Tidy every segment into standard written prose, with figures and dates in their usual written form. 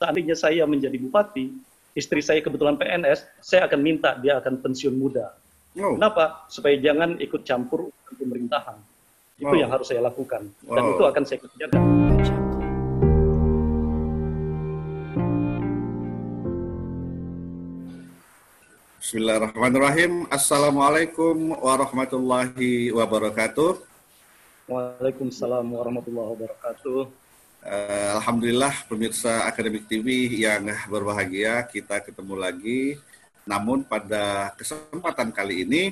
Seandainya saya menjadi bupati, istri saya kebetulan PNS, saya akan minta dia akan pensiun muda. Kenapa? Supaya jangan ikut campur pemerintahan. Itu yang harus saya lakukan. Dan itu akan saya kerjakan. Bismillahirrahmanirrahim. Assalamualaikum warahmatullahi wabarakatuh. Waalaikumsalam warahmatullahi wabarakatuh. Alhamdulillah pemirsa Akademik TV yang berbahagia, kita ketemu lagi. Namun pada kesempatan kali ini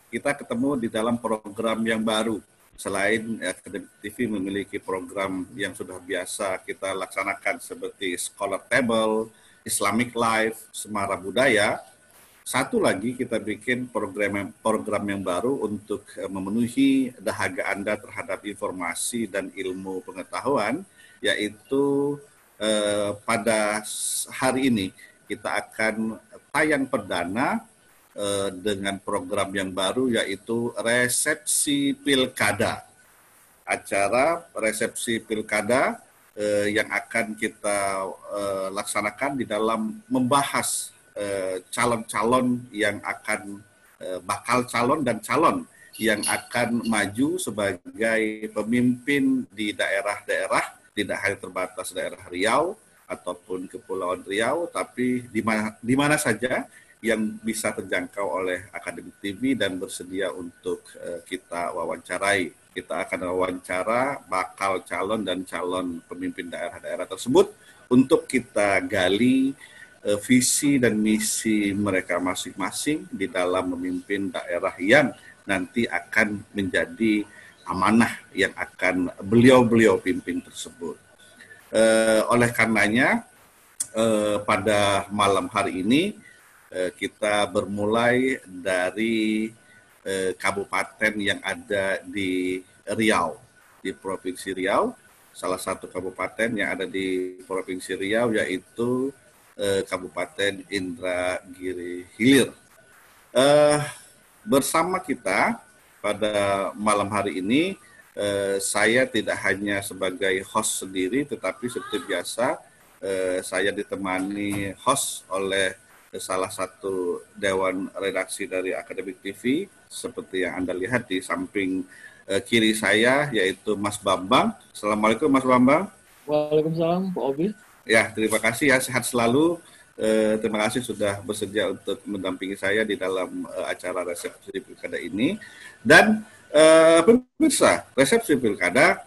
kita ketemu di dalam program yang baru. Selain Akademik TV memiliki program yang sudah biasa kita laksanakan seperti Scholar Table, Islamic Life, Semara Budaya, satu lagi kita bikin program yang baru untuk memenuhi dahaga Anda terhadap informasi dan ilmu pengetahuan, yaitu pada hari ini kita akan tayang perdana dengan program yang baru, yaitu resepsi pilkada. Acara resepsi pilkada yang akan kita laksanakan di dalam membahas calon-calon yang akan bakal calon dan calon yang akan maju sebagai pemimpin di daerah-daerah, tidak hanya terbatas daerah Riau ataupun Kepulauan Riau, tapi di mana saja yang bisa terjangkau oleh Akademik TV dan bersedia untuk kita wawancarai. Kita akan wawancara bakal calon dan calon pemimpin daerah-daerah tersebut untuk kita gali visi dan misi mereka masing-masing di dalam memimpin daerah yang nanti akan menjadi amanah yang akan beliau-beliau pimpin tersebut. Oleh karenanya, pada malam hari ini kita bermulai dari kabupaten yang ada di Riau, di Provinsi Riau. Salah satu kabupaten yang ada di Provinsi Riau yaitu Kabupaten Indragiri Hilir. Bersama kita pada malam hari ini, saya tidak hanya sebagai host sendiri, tetapi seperti biasa saya ditemani host oleh salah satu dewan redaksi dari Akademik TV, seperti yang Anda lihat di samping kiri saya, yaitu Mas Bambang. Assalamualaikum Mas Bambang. Waalaikumsalam Pak Obi. Ya, terima kasih ya, sehat selalu. Terima kasih sudah bersedia untuk mendampingi saya di dalam acara resepsi pilkada ini. Dan pemirsa, resepsi pilkada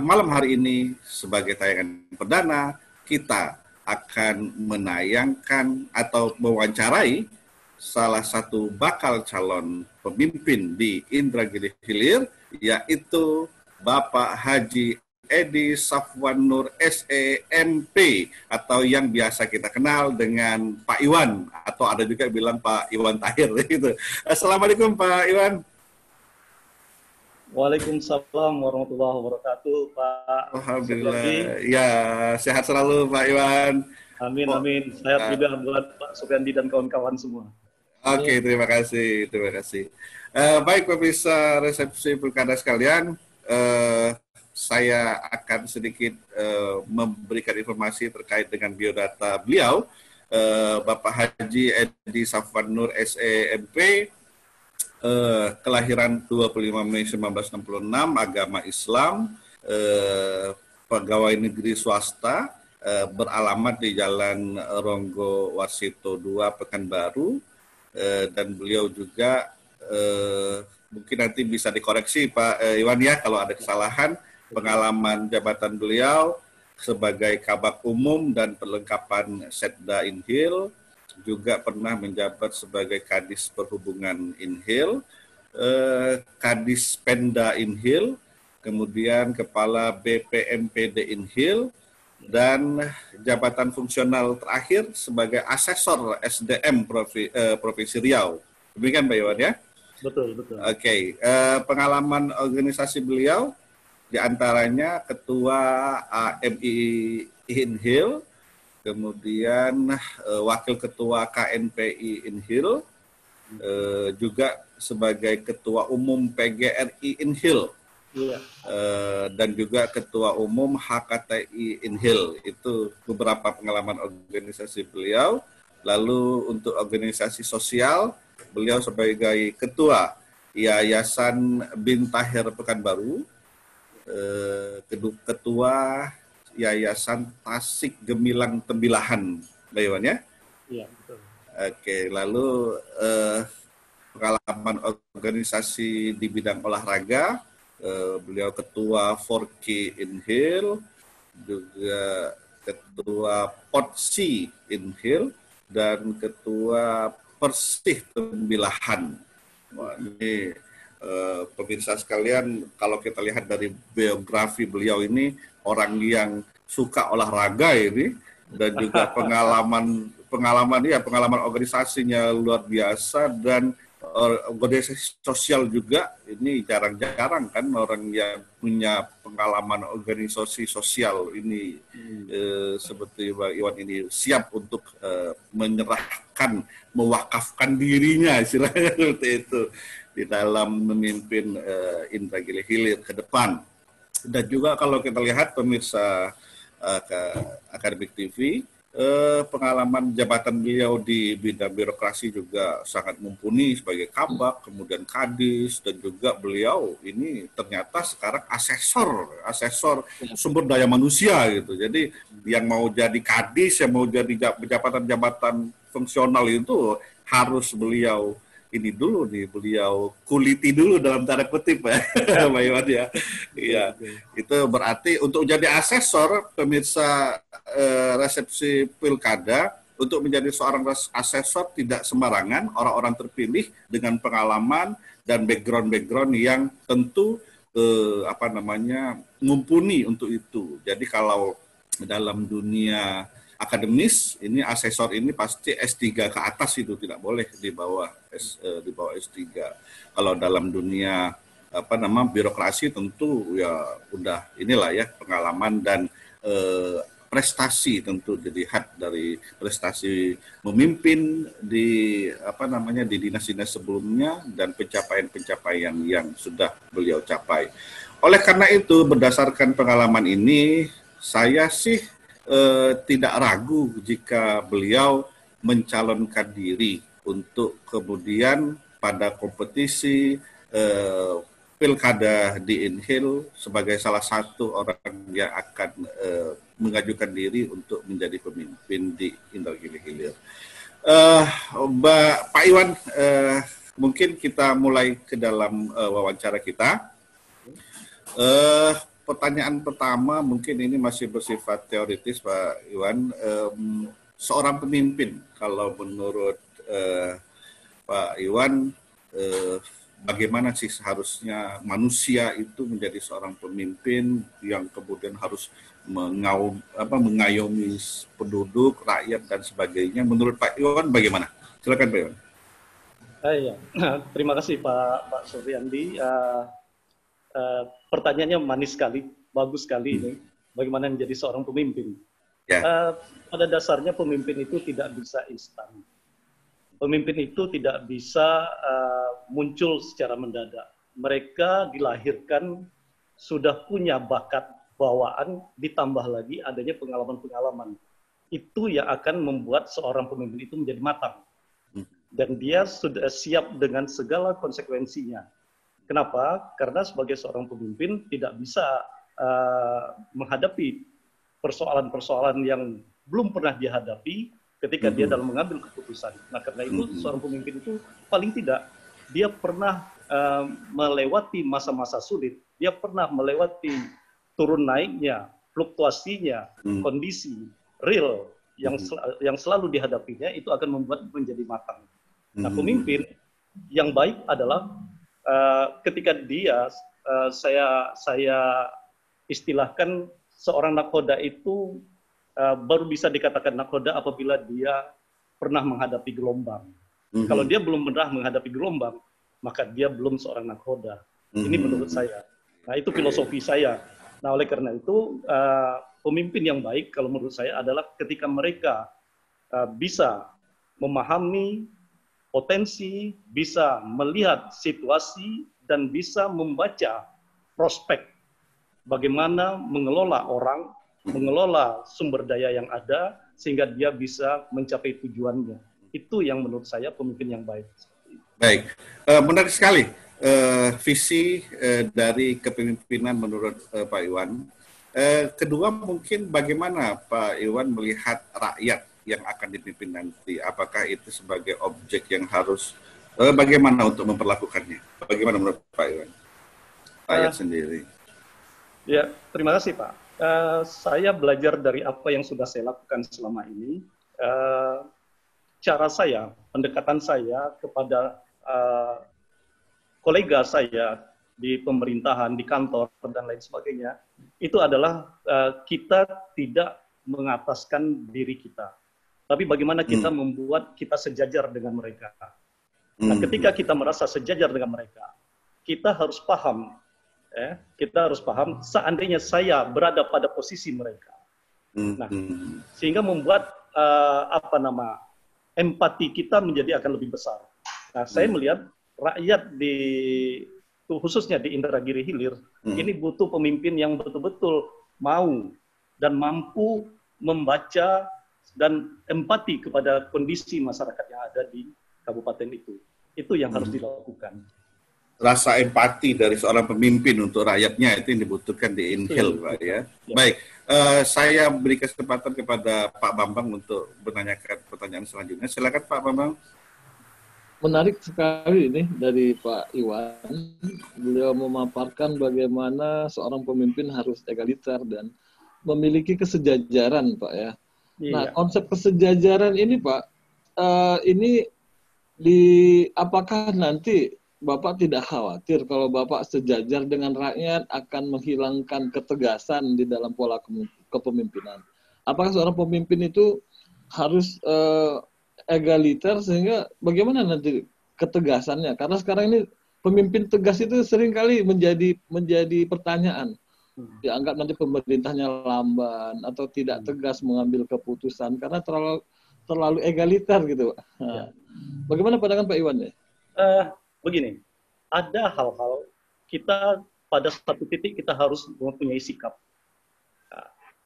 malam hari ini sebagai tayangan perdana, kita akan menayangkan atau mewawancarai salah satu bakal calon pemimpin di Indragiri Hilir, yaitu Bapak Haji Edi Safwan Nur SEMP, atau yang biasa kita kenal dengan Pak Iwan, atau ada juga bilang Pak Iwan Tahir gitu. Assalamualaikum Pak Iwan. Waalaikumsalam warahmatullahi wabarakatuh, Pak. Alhamdulillah. Ya, sehat selalu Pak Iwan. Amin, amin. Sehat juga buat Pak Supiandi dan kawan-kawan semua. Oke, terima kasih, terima kasih. Baik pemirsa resepsi pilkada sekalian, saya akan sedikit memberikan informasi terkait dengan biodata beliau, Bapak Haji Edi Safwan Nur SEMP, kelahiran 25 Mei 1966, agama Islam, pegawai negeri swasta, beralamat di Jalan Ronggo Warsito 2, Pekanbaru, dan beliau juga mungkin nanti bisa dikoreksi Pak Iwan ya kalau ada kesalahan. Pengalaman jabatan beliau sebagai Kabak Umum dan perlengkapan Setda Inhil, juga pernah menjabat sebagai Kadis Perhubungan Inhil, Kadis Penda Inhil, kemudian Kepala BPMPD Inhil, dan jabatan fungsional terakhir sebagai Asesor SDM Provinsi Riau. Demikian Pak Iwan ya? Betul, betul. Oke, pengalaman organisasi beliau di antaranya Ketua AMI Inhil, kemudian Wakil Ketua KNPI Inhil, juga sebagai Ketua Umum PGRI Inhil, Iya. Dan juga Ketua Umum HKTI Inhil. Itu beberapa pengalaman organisasi beliau. Lalu untuk organisasi sosial, beliau sebagai Ketua Yayasan Bin Tahir Pekanbaru, Ketua Yayasan Tasik Gemilang Tembilahan, Mbak Iwan ya? Iya, betul. Oke, lalu pengalaman organisasi di bidang olahraga, beliau Ketua Forki Inhil, juga Ketua Potsi Inhil, dan Ketua Persih Tembilahan. Wah, ini pemirsa sekalian, kalau kita lihat dari biografi beliau ini, orang yang suka olahraga ini, dan juga pengalaman organisasinya luar biasa, dan organisasi sosial juga. Ini jarang-jarang kan orang yang punya pengalaman organisasi sosial ini, seperti Bang Iwan ini siap untuk menyerahkan, mewakafkan dirinya, istilahnya seperti itu, di dalam memimpin Indragiri Hilir ke depan. Dan juga kalau kita lihat pemirsa Akademik TV, pengalaman jabatan beliau di bidang birokrasi juga sangat mumpuni sebagai kabak, kemudian kadis, dan juga beliau ini ternyata sekarang asesor sumber daya manusia gitu. Jadi yang mau jadi kadis, yang mau jadi jabatan-jabatan fungsional itu harus beliau ini dulu nih, beliau kuliti dulu dalam tanda kutip ya, Pak Iwan ya. Iya, itu berarti untuk jadi asesor, pemirsa resepsi pilkada, untuk menjadi seorang asesor tidak sembarangan, orang-orang terpilih dengan pengalaman dan background yang tentu mumpuni untuk itu. Jadi kalau dalam dunia akademis, ini asesor ini pasti S3 ke atas, itu tidak boleh di bawah S3. Kalau dalam dunia birokrasi tentu ya udah inilah ya, pengalaman dan prestasi tentu dilihat dari prestasi memimpin di di dinas-dinas sebelumnya dan pencapaian-pencapaian yang sudah beliau capai. Oleh karena itu, berdasarkan pengalaman ini, saya sih tidak ragu jika beliau mencalonkan diri untuk kemudian pada kompetisi pilkada di Inhil sebagai salah satu orang yang akan mengajukan diri untuk menjadi pemimpin di Indragiri Hilir. Pak Iwan, mungkin kita mulai ke dalam wawancara kita. Pertanyaan pertama mungkin ini masih bersifat teoritis, Pak Iwan. Seorang pemimpin, kalau menurut Pak Iwan, bagaimana sih seharusnya manusia itu menjadi seorang pemimpin yang kemudian harus mengayomi penduduk, rakyat, dan sebagainya. Menurut Pak Iwan bagaimana? Silakan Pak Iwan. Iya. Terima kasih Pak Suryandi. Pertanyaannya manis sekali, bagus sekali ini. Bagaimana menjadi seorang pemimpin? Ya. Pada dasarnya pemimpin itu tidak bisa instan. Pemimpin itu tidak bisa muncul secara mendadak. Mereka dilahirkan sudah punya bakat bawaan, ditambah lagi adanya pengalaman-pengalaman. Itu yang akan membuat seorang pemimpin itu menjadi matang. Dan dia sudah siap dengan segala konsekuensinya. Kenapa? Karena sebagai seorang pemimpin tidak bisa menghadapi persoalan-persoalan yang belum pernah dihadapi ketika dia dalam mengambil keputusan. Nah, karena itu seorang pemimpin itu paling tidak dia pernah melewati masa-masa sulit, dia pernah melewati turun naiknya, fluktuasinya, kondisi real yang selalu dihadapinya, itu akan membuat menjadi matang. Nah, pemimpin yang baik adalah ketika dia, saya istilahkan seorang nakhoda itu baru bisa dikatakan nakhoda apabila dia pernah menghadapi gelombang. Kalau dia belum pernah menghadapi gelombang, maka dia belum seorang nakhoda. Ini menurut saya. Nah, itu filosofi saya. Nah, oleh karena itu, pemimpin yang baik kalau menurut saya adalah ketika mereka bisa memahami potensi, bisa melihat situasi, dan bisa membaca prospek bagaimana mengelola orang, mengelola sumber daya yang ada sehingga dia bisa mencapai tujuannya. Itu yang menurut saya pemimpin yang baik. Baik, menarik sekali visi dari kepemimpinan menurut Pak Iwan. Kedua, mungkin bagaimana Pak Iwan melihat rakyat yang akan dipimpin nanti? Apakah itu sebagai objek yang harus, bagaimana untuk memperlakukannya? Bagaimana menurut Pak Iwan? Rakyat sendiri. Ya, terima kasih Pak. Saya belajar dari apa yang sudah saya lakukan selama ini. Cara saya, pendekatan saya kepada kolega saya di pemerintahan, di kantor, dan lain sebagainya, itu adalah kita tidak mengataskan diri kita. Tapi bagaimana kita membuat kita sejajar dengan mereka. Nah, ketika kita merasa sejajar dengan mereka, kita harus paham, seandainya saya berada pada posisi mereka. Nah, sehingga membuat empati kita menjadi akan lebih besar. Nah, saya melihat rakyat khususnya di Indragiri Hilir, ini butuh pemimpin yang betul-betul mau dan mampu membaca dan empati kepada kondisi masyarakat yang ada di kabupaten itu. Itu yang harus dilakukan. Rasa empati dari seorang pemimpin untuk rakyatnya itu yang dibutuhkan di Inhil, Pak ya. Baik, saya beri kesempatan kepada Pak Bambang untuk menanyakan pertanyaan selanjutnya. Silakan Pak Bambang. Menarik sekali ini dari Pak Iwan. Beliau memaparkan bagaimana seorang pemimpin harus egaliter dan memiliki kesejajaran, Pak ya. Nah, konsep kesejajaran ini, Pak, apakah nanti Bapak tidak khawatir kalau Bapak sejajar dengan rakyat akan menghilangkan ketegasan di dalam pola kepemimpinan? Apakah seorang pemimpin itu harus egaliter sehingga bagaimana nanti ketegasannya? Karena sekarang ini pemimpin tegas itu seringkali menjadi pertanyaan. Dianggap nanti pemerintahnya lamban atau tidak tegas mengambil keputusan karena terlalu egaliter gitu, Pak. Nah, bagaimana pandangan Pak Iwan ya? Begini, ada hal-hal kita pada satu titik kita harus mempunyai sikap.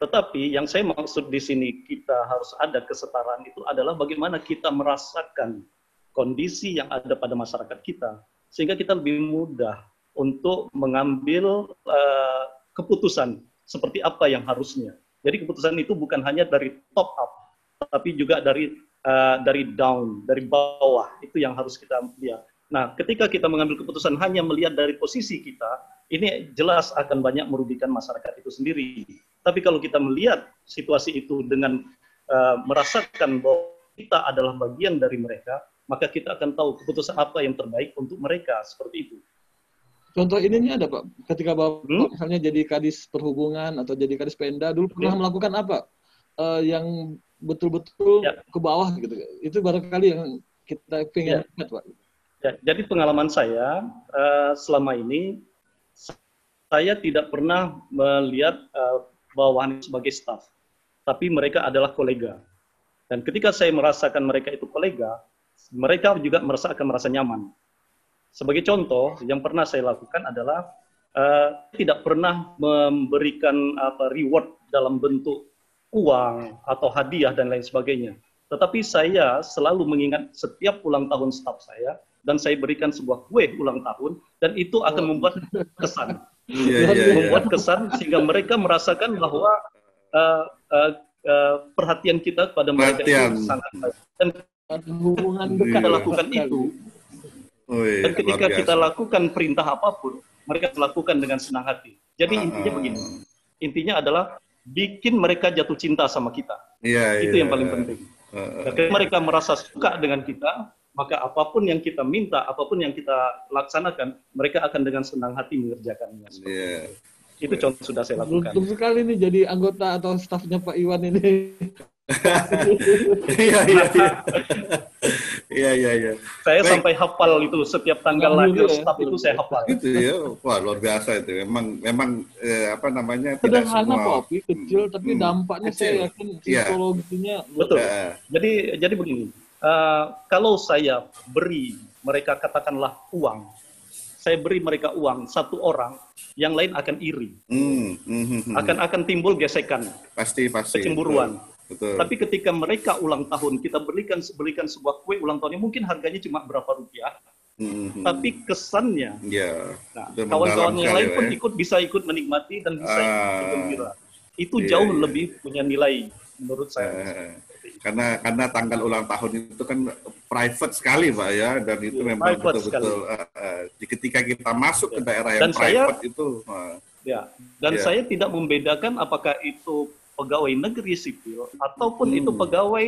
Tetapi yang saya maksud di sini kita harus ada kesetaraan itu adalah bagaimana kita merasakan kondisi yang ada pada masyarakat kita sehingga kita lebih mudah untuk mengambil keputusan seperti apa yang harusnya. Jadi keputusan itu bukan hanya dari top up, tapi juga dari down, dari bawah. Itu yang harus kita lihat. Nah, ketika kita mengambil keputusan hanya melihat dari posisi kita, ini jelas akan banyak merugikan masyarakat itu sendiri. Tapi kalau kita melihat situasi itu dengan merasakan bahwa kita adalah bagian dari mereka, maka kita akan tahu keputusan apa yang terbaik untuk mereka, seperti itu. Contoh ininya ada, Pak. Ketika Bapak misalnya jadi Kadis Perhubungan atau jadi Kadis Pemda, dulu pernah melakukan apa yang betul-betul ke bawah gitu. Itu barangkali yang kita ingin lihat, Pak. Ya, jadi pengalaman saya selama ini, saya tidak pernah melihat bawahan sebagai staf, tapi mereka adalah kolega. Dan ketika saya merasakan mereka itu kolega, mereka juga akan merasa nyaman. Sebagai contoh, yang pernah saya lakukan adalah tidak pernah memberikan reward dalam bentuk uang atau hadiah dan lain sebagainya. Tetapi saya selalu mengingat setiap ulang tahun staf saya, dan saya berikan sebuah kue ulang tahun, dan itu akan membuat kesan. Membuat kesan sehingga mereka merasakan bahwa perhatian kita pada mereka itu sangat baik. Dan hubungan dekat lakukan itu. Dan ketika kita lakukan perintah apapun, mereka melakukan dengan senang hati. Jadi intinya begini, intinya adalah bikin mereka jatuh cinta sama kita. Itu yang paling penting. Ketika mereka merasa suka dengan kita, maka apapun yang kita minta, apapun yang kita laksanakan, mereka akan dengan senang hati mengerjakannya. Itu contoh sudah saya lakukan. Beruntung sekali nih jadi anggota atau stafnya Pak Iwan ini. Iya. Saya sampai hafal itu setiap tanggal lahir staf itu saya hafal. Itu ya, wah luar biasa itu. Memang apa namanya tidak sederhana semua Pak, kecil tapi dampaknya saya yakin psikologinya. Betul. Jadi begini. Kalau saya beri mereka katakanlah uang saya beri mereka uang satu orang, yang lain akan iri, akan timbul gesekan, pasti kecemburuan. Betul. Tapi ketika mereka ulang tahun, kita berikan sebuah kue ulang tahunnya, mungkin harganya cuma berapa rupiah, tapi kesannya, nah, kawan-kawan yang lain pun bisa ikut menikmati dan bisa ikut bergembira. Itu jauh lebih punya nilai menurut saya. Karena tanggal ulang tahun itu kan private sekali, Pak ya, dan itu memang betul-betul ketika kita masuk ke daerah yang private itu. Dan saya tidak membedakan apakah itu pegawai negeri sipil ataupun itu pegawai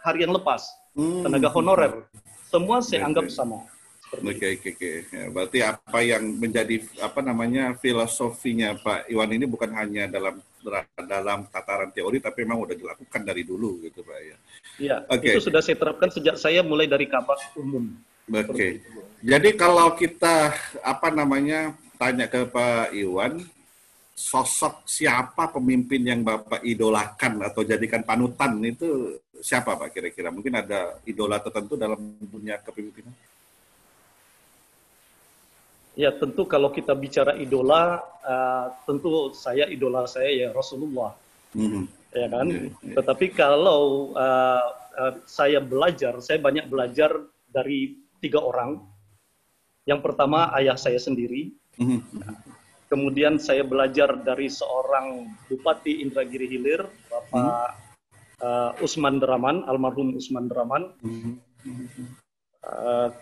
harian lepas, tenaga honorer, semua saya anggap sama. Oke. Ya, berarti apa yang menjadi filosofinya Pak Iwan ini bukan hanya dalam tataran teori, tapi memang udah dilakukan dari dulu gitu Pak ya. Iya. Itu sudah saya terapkan sejak saya mulai dari kabak umum. Oke. Jadi kalau kita tanya ke Pak Iwan, sosok siapa pemimpin yang Bapak idolakan atau jadikan panutan itu siapa Pak kira-kira? Mungkin ada idola tertentu dalam dunia kepemimpinan? Ya tentu kalau kita bicara idola, tentu idola saya ya Rasulullah, ya kan. Tetapi kalau saya banyak belajar dari 3 orang. Yang pertama ayah saya sendiri. Kemudian saya belajar dari seorang Bupati Indragiri Hilir, Bapak Usman Deraman, almarhum Usman Deraman.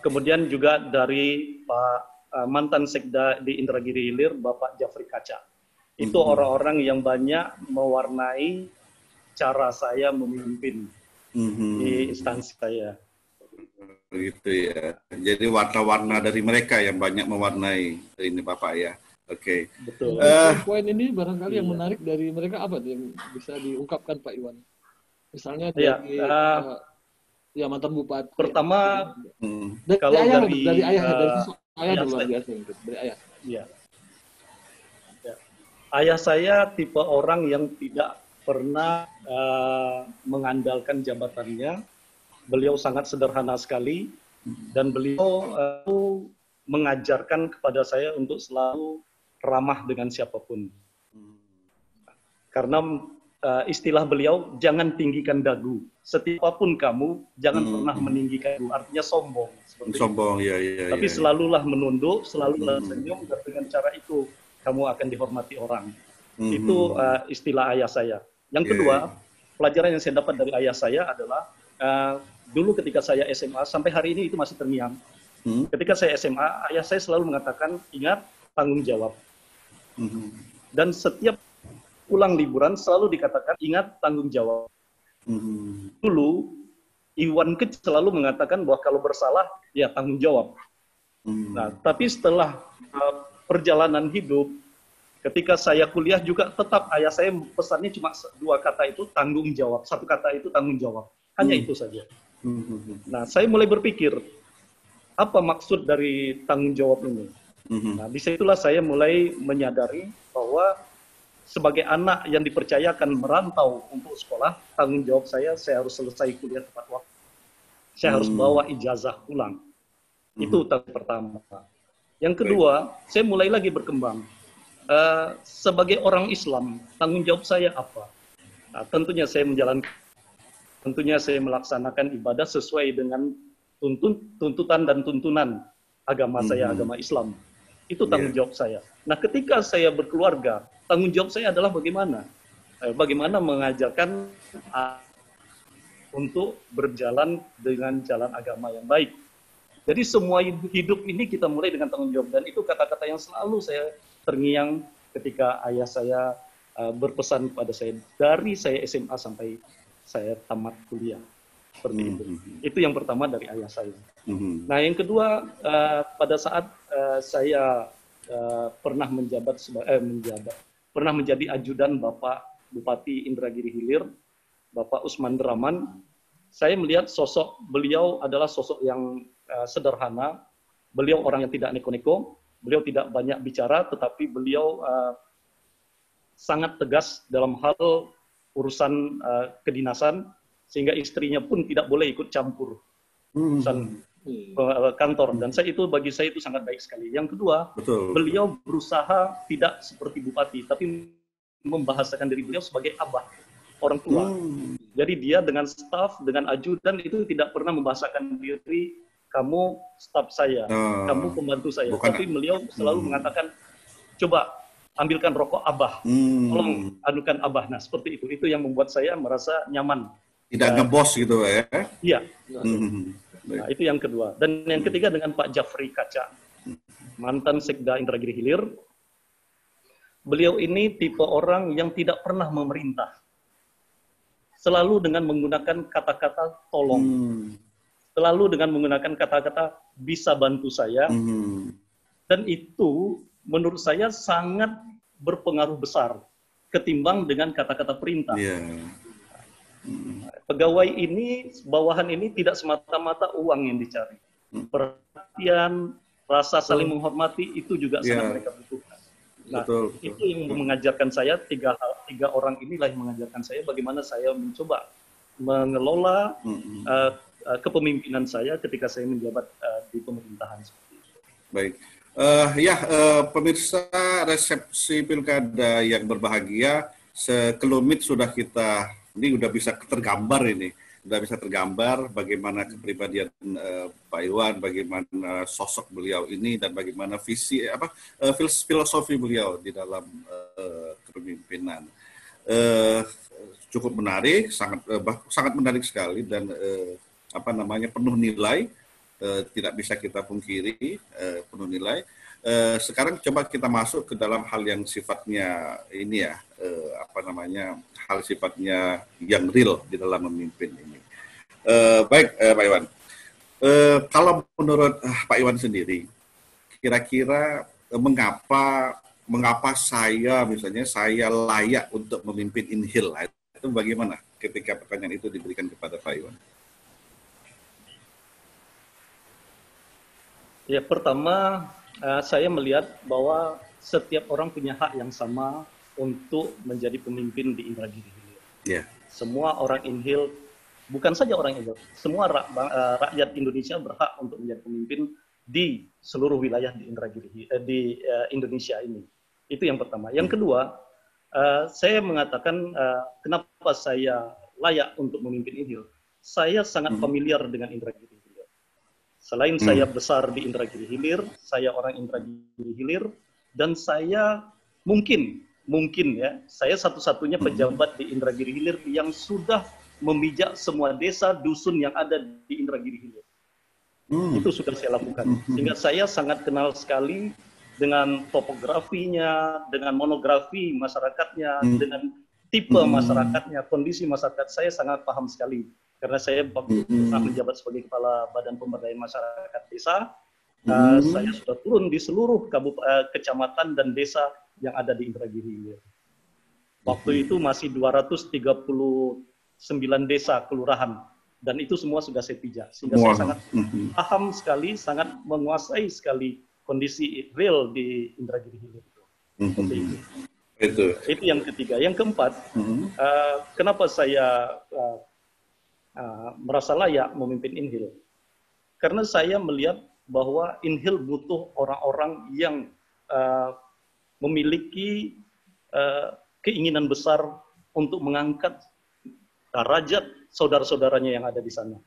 Kemudian juga dari Pak mantan Sekda di Indragiri Hilir, Bapak Jafri Kaca. Itu orang-orang yang banyak mewarnai cara saya memimpin di instansi saya. Gitu ya. Jadi warna-warna dari mereka yang banyak mewarnai ini Bapak ya. Oke. Betul. Poin ini barangkali yang menarik dari mereka apa yang bisa diungkapkan Pak Iwan? Misalnya dari mantan bupati. Pertama, dari ayah dulu biasa dari ayah. Iya. Ayah saya tipe orang yang tidak pernah mengandalkan jabatannya. Beliau sangat sederhana sekali dan beliau mengajarkan kepada saya untuk selalu ramah dengan siapapun. Karena istilah beliau, jangan tinggikan dagu. Setiapapun kamu, jangan pernah meninggikan dagu. Artinya sombong. Sombong, ya. Tapi selalulah menunduk, selalulah senyum, dan dengan cara itu kamu akan dihormati orang. Itu istilah ayah saya. Yang kedua, pelajaran yang saya dapat dari ayah saya adalah, dulu ketika saya SMA, sampai hari ini itu masih terngiang. Ketika saya SMA, ayah saya selalu mengatakan, ingat tanggung jawab. Dan setiap pulang liburan selalu dikatakan, ingat tanggung jawab. Dulu, Iwan kecil selalu mengatakan bahwa kalau bersalah, ya tanggung jawab. Nah, tapi setelah perjalanan hidup, ketika saya kuliah juga tetap ayah saya pesannya cuma 2 kata itu, tanggung jawab. 1 kata itu tanggung jawab. Hanya itu saja. Nah, saya mulai berpikir, apa maksud dari tanggung jawab ini? Nah, disitulah saya mulai menyadari bahwa sebagai anak yang dipercayakan merantau untuk sekolah, tanggung jawab saya harus selesai kuliah tepat waktu. Saya harus bawa ijazah pulang. Itu tanggung pertama. Yang kedua, saya mulai lagi berkembang. Sebagai orang Islam, tanggung jawab saya apa? Nah, tentunya saya melaksanakan ibadah sesuai dengan tuntutan dan tuntunan agama saya, agama Islam. Itu tanggung jawab saya. Nah, ketika saya berkeluarga, tanggung jawab saya adalah bagaimana mengajarkan untuk berjalan dengan jalan agama yang baik. Jadi semua hidup ini kita mulai dengan tanggung jawab, dan itu kata-kata yang selalu saya terngiang ketika ayah saya berpesan kepada saya dari saya SMA sampai saya tamat kuliah. Seperti itu. Itu yang pertama dari ayah saya. Nah, yang kedua, pada saat saya pernah menjadi ajudan Bapak Bupati Indragiri Hilir, Bapak Usman Deraman, saya melihat sosok beliau adalah sosok yang sederhana. Beliau orang yang tidak neko-neko, beliau tidak banyak bicara, tetapi beliau sangat tegas dalam hal urusan kedinasan, sehingga istrinya pun tidak boleh ikut campur urusan kantor, dan bagi saya itu sangat baik sekali. Yang kedua, beliau berusaha tidak seperti bupati, tapi membahasakan diri beliau sebagai abah, orang tua. Jadi dia dengan staf, dengan ajudan itu tidak pernah membahasakan diri, kamu staf saya, kamu pembantu saya. Tapi beliau selalu mengatakan, coba ambilkan rokok abah, tolong anukan abah. Nah, seperti itu. Itu yang membuat saya merasa nyaman. Tidak ngebos gitu ya? Iya. Nah, itu yang kedua. Dan yang ketiga dengan Pak Jafri Kaca, mantan Sekda Indragiri Hilir. Beliau ini tipe orang yang tidak pernah memerintah. Selalu dengan menggunakan kata-kata tolong. Selalu dengan menggunakan kata-kata bisa bantu saya. Dan itu menurut saya sangat berpengaruh besar ketimbang dengan kata-kata perintah. Pegawai ini, bawahan ini tidak semata-mata uang yang dicari. Perhatian, rasa saling menghormati itu juga sangat mereka butuhkan. Nah, itu yang mengajarkan saya, tiga orang inilah yang mengajarkan saya bagaimana saya mencoba mengelola kepemimpinan saya ketika saya menjabat di pemerintahan seperti itu. Baik. Pemirsa resepsi pilkada yang berbahagia, sekelumit sudah kita, ini udah bisa tergambar bagaimana kepribadian Pak Iwan, bagaimana sosok beliau ini, dan bagaimana filosofi beliau di dalam kepemimpinan. Cukup menarik, sangat menarik sekali, dan penuh nilai, tidak bisa kita pungkiri, penuh nilai. Sekarang coba kita masuk ke dalam hal yang sifatnya ini ya, hal sifatnya yang real di dalam memimpin ini. Baik, Pak Iwan. Kalau menurut Pak Iwan sendiri, kira-kira mengapa saya layak untuk memimpin Inhil? Itu bagaimana ketika pertanyaan itu diberikan kepada Pak Iwan? Ya, pertama saya melihat bahwa setiap orang punya hak yang sama untuk menjadi pemimpin di Indragiri Hilir. Semua orang Inhil, bukan saja orang Inhil, semua rakyat Indonesia berhak untuk menjadi pemimpin di seluruh wilayah di Indonesia ini. Itu yang pertama. Yang kedua, saya mengatakan kenapa saya layak untuk memimpin Inhil. Saya sangat familiar dengan Indragiri Hilir. Selain saya besar di Indragiri Hilir, saya orang Indragiri Hilir, dan saya mungkin ya, saya satu-satunya pejabat di Indragiri Hilir yang sudah memijak semua desa dusun yang ada di Indragiri Hilir. Itu sudah saya lakukan. Sehingga saya sangat kenal sekali dengan topografinya, dengan monografi masyarakatnya, dengan tipe masyarakatnya, kondisi masyarakat. Saya sangat paham sekali. Karena saya pernah menjabat sebagai Kepala Badan Pemberdayaan Masyarakat Desa. Saya sudah turun di seluruh kecamatan dan desa yang ada di Indragiri Hilir. Waktu itu masih 239 desa kelurahan, dan itu semua sudah saya pijak. Sehingga saya sangat paham sekali, sangat menguasai sekali kondisi real di Indragiri Hilir itu. Itu yang ketiga. Yang keempat, kenapa saya merasa layak memimpin Inhil? Karena saya melihat bahwa Inhil butuh orang-orang yang memiliki keinginan besar untuk mengangkat derajat saudara-saudaranya yang ada di sana.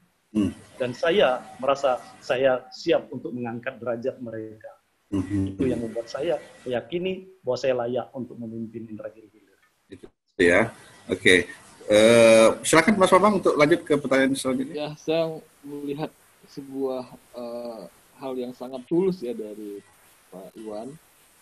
Dan saya merasa saya siap untuk mengangkat derajat mereka. Itu yang membuat saya meyakini bahwa saya layak untuk memimpin Indragiri Hilir. Itu ya, oke. Silakan Mas Bambang untuk lanjut ke pertanyaan selanjutnya. Ya, saya melihat sebuah hal yang sangat tulus ya dari Pak Iwan,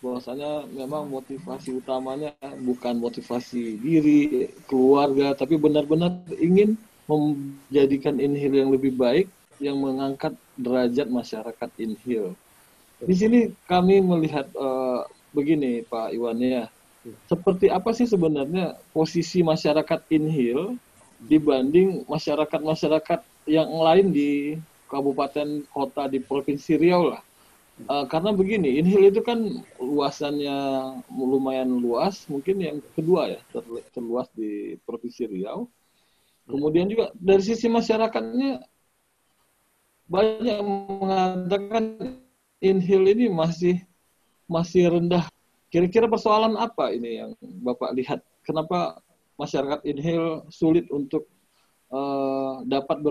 bahwasanya memang motivasi utamanya bukan motivasi diri, keluarga, tapi benar-benar ingin menjadikan Inhil yang lebih baik, yang mengangkat derajat masyarakat Inhil. Di sini kami melihat begini Pak Iwan ya, seperti apa sih sebenarnya posisi masyarakat Inhil dibanding masyarakat-masyarakat yang lain di kabupaten kota di Provinsi Riau lah. Karena begini, Inhil itu kan luasannya lumayan luas, mungkin yang kedua ya, terluas di Provinsi Riau. Kemudian juga dari sisi masyarakatnya banyak yang mengatakan Inhil ini masih rendah. Kira-kira persoalan apa ini yang Bapak lihat? Kenapa masyarakat Inhil sulit untuk dapat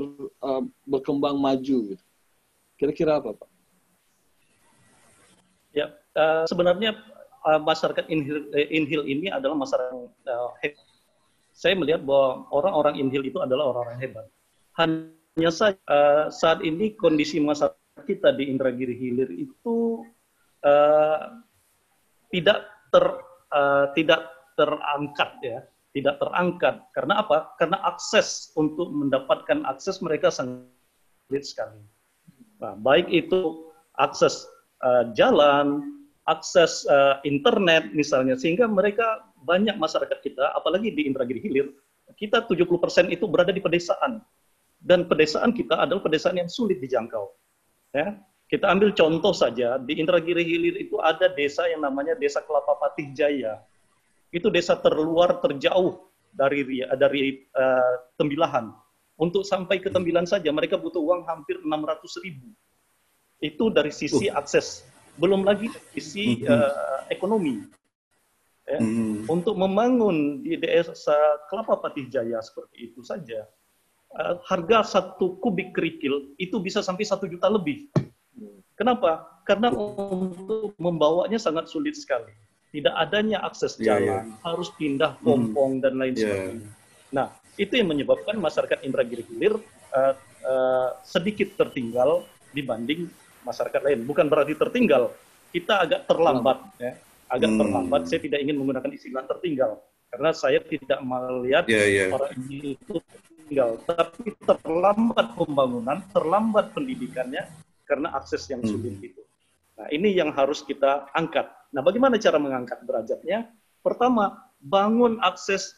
berkembang maju? Gitu? Kira-kira apa, Pak? Ya, sebenarnya masyarakat Inhil ini adalah masyarakat hebat. Saya melihat bahwa orang-orang Inhil itu adalah orang-orang hebat. Hanya saja saat ini kondisi masyarakat kita di Indragiri Hilir itu tidak terangkat ya, tidak terangkat. Karena apa? Karena akses untuk mendapatkan akses mereka sangat sulit sekali. Nah, baik itu akses jalan, akses internet misalnya, sehingga mereka banyak masyarakat kita, apalagi di Indragiri Hilir, kita 70% itu berada di pedesaan. Dan pedesaan kita adalah pedesaan yang sulit dijangkau. Ya. Kita ambil contoh saja, di Indragiri Hilir itu ada desa yang namanya Desa Kelapa Patih Jaya. Itu desa terluar, terjauh dari Tembilahan. Untuk sampai ke Tembilahan saja, mereka butuh uang hampir 600.000. Itu dari sisi akses. Belum lagi sisi ekonomi. Ya. Untuk membangun di desa Kelapa Patih Jaya seperti itu saja, harga 1 kubik kerikil itu bisa sampai 1 juta lebih. Kenapa? Karena untuk membawanya sangat sulit sekali. Tidak adanya akses jalan, harus pindah pompong dan lain sebagainya. Nah, itu yang menyebabkan masyarakat Indragiri Hilir sedikit tertinggal dibanding masyarakat lain. Bukan berarti tertinggal, kita agak terlambat. Ya. Agak terlambat, saya tidak ingin menggunakan istilah tertinggal. Karena saya tidak melihat orang ini itu tertinggal. Tapi terlambat pembangunan, terlambat pendidikannya, karena akses yang sulit itu. Nah, ini yang harus kita angkat. Nah, bagaimana cara mengangkat derajatnya? Pertama, bangun akses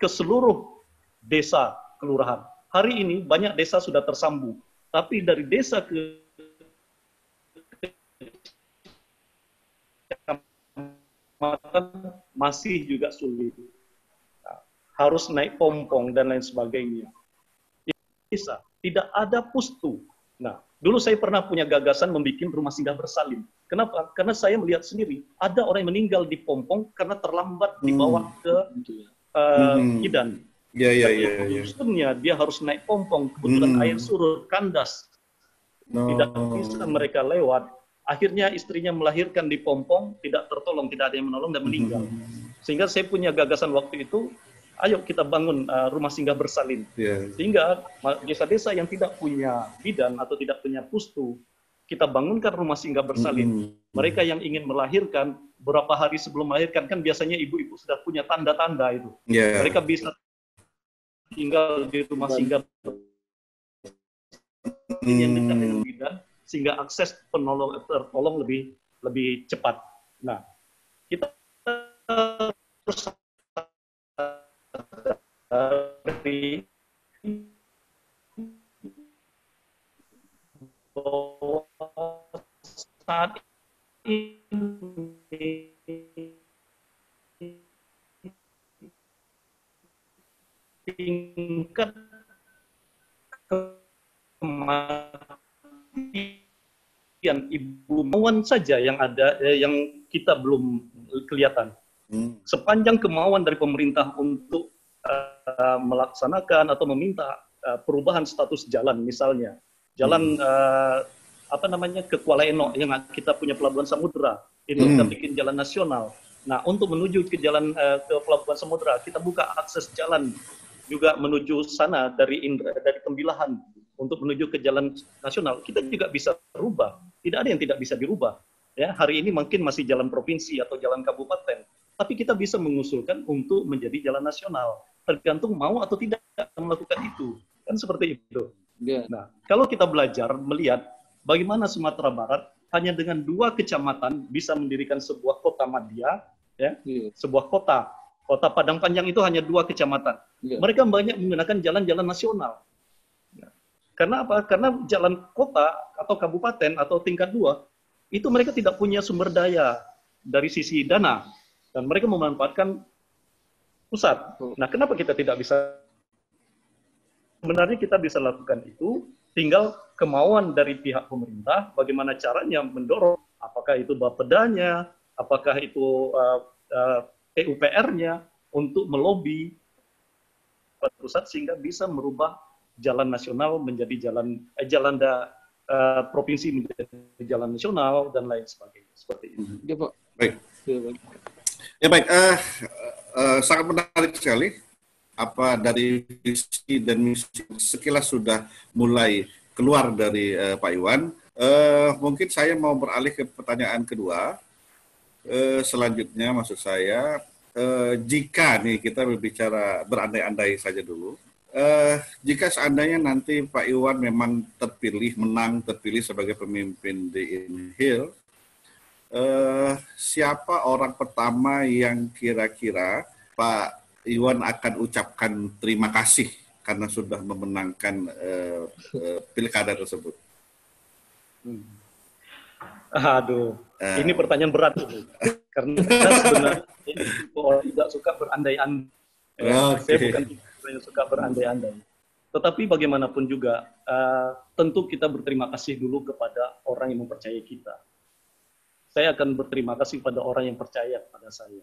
ke seluruh desa, kelurahan. Hari ini banyak desa sudah tersambung. Tapi dari desa ke masih juga sulit. Nah, harus naik pompong dan lain sebagainya. Bisa. Tidak ada pustu. Nah, dulu saya pernah punya gagasan membuat rumah singgah bersalin. Kenapa? Karena saya melihat sendiri, ada orang yang meninggal di pompong karena terlambat dibawa ke Kidan. Dusunnya dia harus naik pompong, kebetulan air surut, kandas. Tidak bisa mereka lewat. Akhirnya istrinya melahirkan di pompong, tidak tertolong, tidak ada yang menolong dan meninggal. Sehingga saya punya gagasan waktu itu, ayo kita bangun rumah singgah bersalin. Sehingga desa-desa yang tidak punya bidan atau tidak punya pustu, kita bangunkan rumah singgah bersalin. Mereka yang ingin melahirkan, beberapa hari sebelum melahirkan, kan biasanya ibu-ibu sudah punya tanda-tanda itu. Mereka bisa tinggal di rumah singgah yang dekat dengan bidan, sehingga akses tertolong lebih cepat. Nah, kita harus saat ini tingkat kematian ibu kemauan saja yang ada, yang kita belum kelihatan. Sepanjang kemauan dari pemerintah untuk melaksanakan atau meminta perubahan status jalan, misalnya jalan ke Kuala Eno yang kita punya pelabuhan samudera, itu kita bikin jalan nasional. Nah, untuk menuju ke jalan ke pelabuhan samudera, kita buka akses jalan juga menuju sana dari Tembilahan untuk menuju ke jalan nasional. Kita juga bisa rubah. Tidak ada yang tidak bisa dirubah. Ya, hari ini mungkin masih jalan provinsi atau jalan kabupaten, tapi kita bisa mengusulkan untuk menjadi jalan nasional. Tergantung mau atau tidak melakukan itu. Kan seperti itu. Nah, kalau kita belajar melihat bagaimana Sumatera Barat hanya dengan 2 kecamatan bisa mendirikan sebuah kota madya, ya, sebuah kota. Kota Padang Panjang itu hanya 2 kecamatan. Mereka banyak menggunakan jalan-jalan nasional. Karena apa? Karena jalan kota atau kabupaten atau tingkat 2 itu mereka tidak punya sumber daya dari sisi dana dan mereka memanfaatkan pusat. Nah, kenapa kita tidak bisa? Sebenarnya kita bisa lakukan itu tinggal kemauan dari pihak pemerintah, bagaimana caranya mendorong, apakah itu Bapedanya, apakah itu PUPR-nya, untuk melobi pusat sehingga bisa merubah jalan nasional menjadi jalan provinsi menjadi jalan nasional dan lain sebagainya. Seperti itu. Ya, Pak. Baik. Ya baik, sangat menarik sekali. Apa dari visi dan misi sekilas sudah mulai keluar dari Pak Iwan. Mungkin saya mau beralih ke pertanyaan kedua. Selanjutnya maksud saya, jika nih kita berbicara berandai-andai saja dulu, jika seandainya nanti Pak Iwan memang terpilih sebagai pemimpin di INHIL, siapa orang pertama yang kira-kira Pak Iwan akan ucapkan terima kasih karena sudah memenangkan pilkada tersebut? Aduh, ini pertanyaan berat karena sebenarnya orang tidak suka berandai-andai. Saya bukan yang suka berandai-andai. Tetapi bagaimanapun juga, tentu kita berterima kasih dulu kepada orang yang mempercayai kita. Saya akan berterima kasih pada orang yang percaya kepada saya.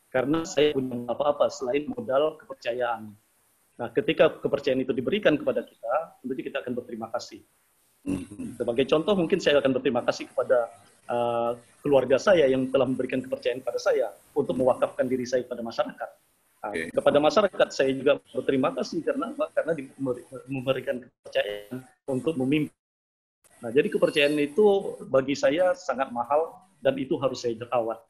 Karena saya punya apa-apa selain modal kepercayaan. Nah, ketika kepercayaan itu diberikan kepada kita, tentu kita akan berterima kasih. Sebagai contoh, mungkin saya akan berterima kasih kepada keluarga saya yang telah memberikan kepercayaan pada saya untuk mewakafkan diri saya pada masyarakat. Kepada masyarakat saya juga berterima kasih karena memberikan kepercayaan untuk memimpin. Nah, jadi kepercayaan itu bagi saya sangat mahal dan itu harus saya rawat.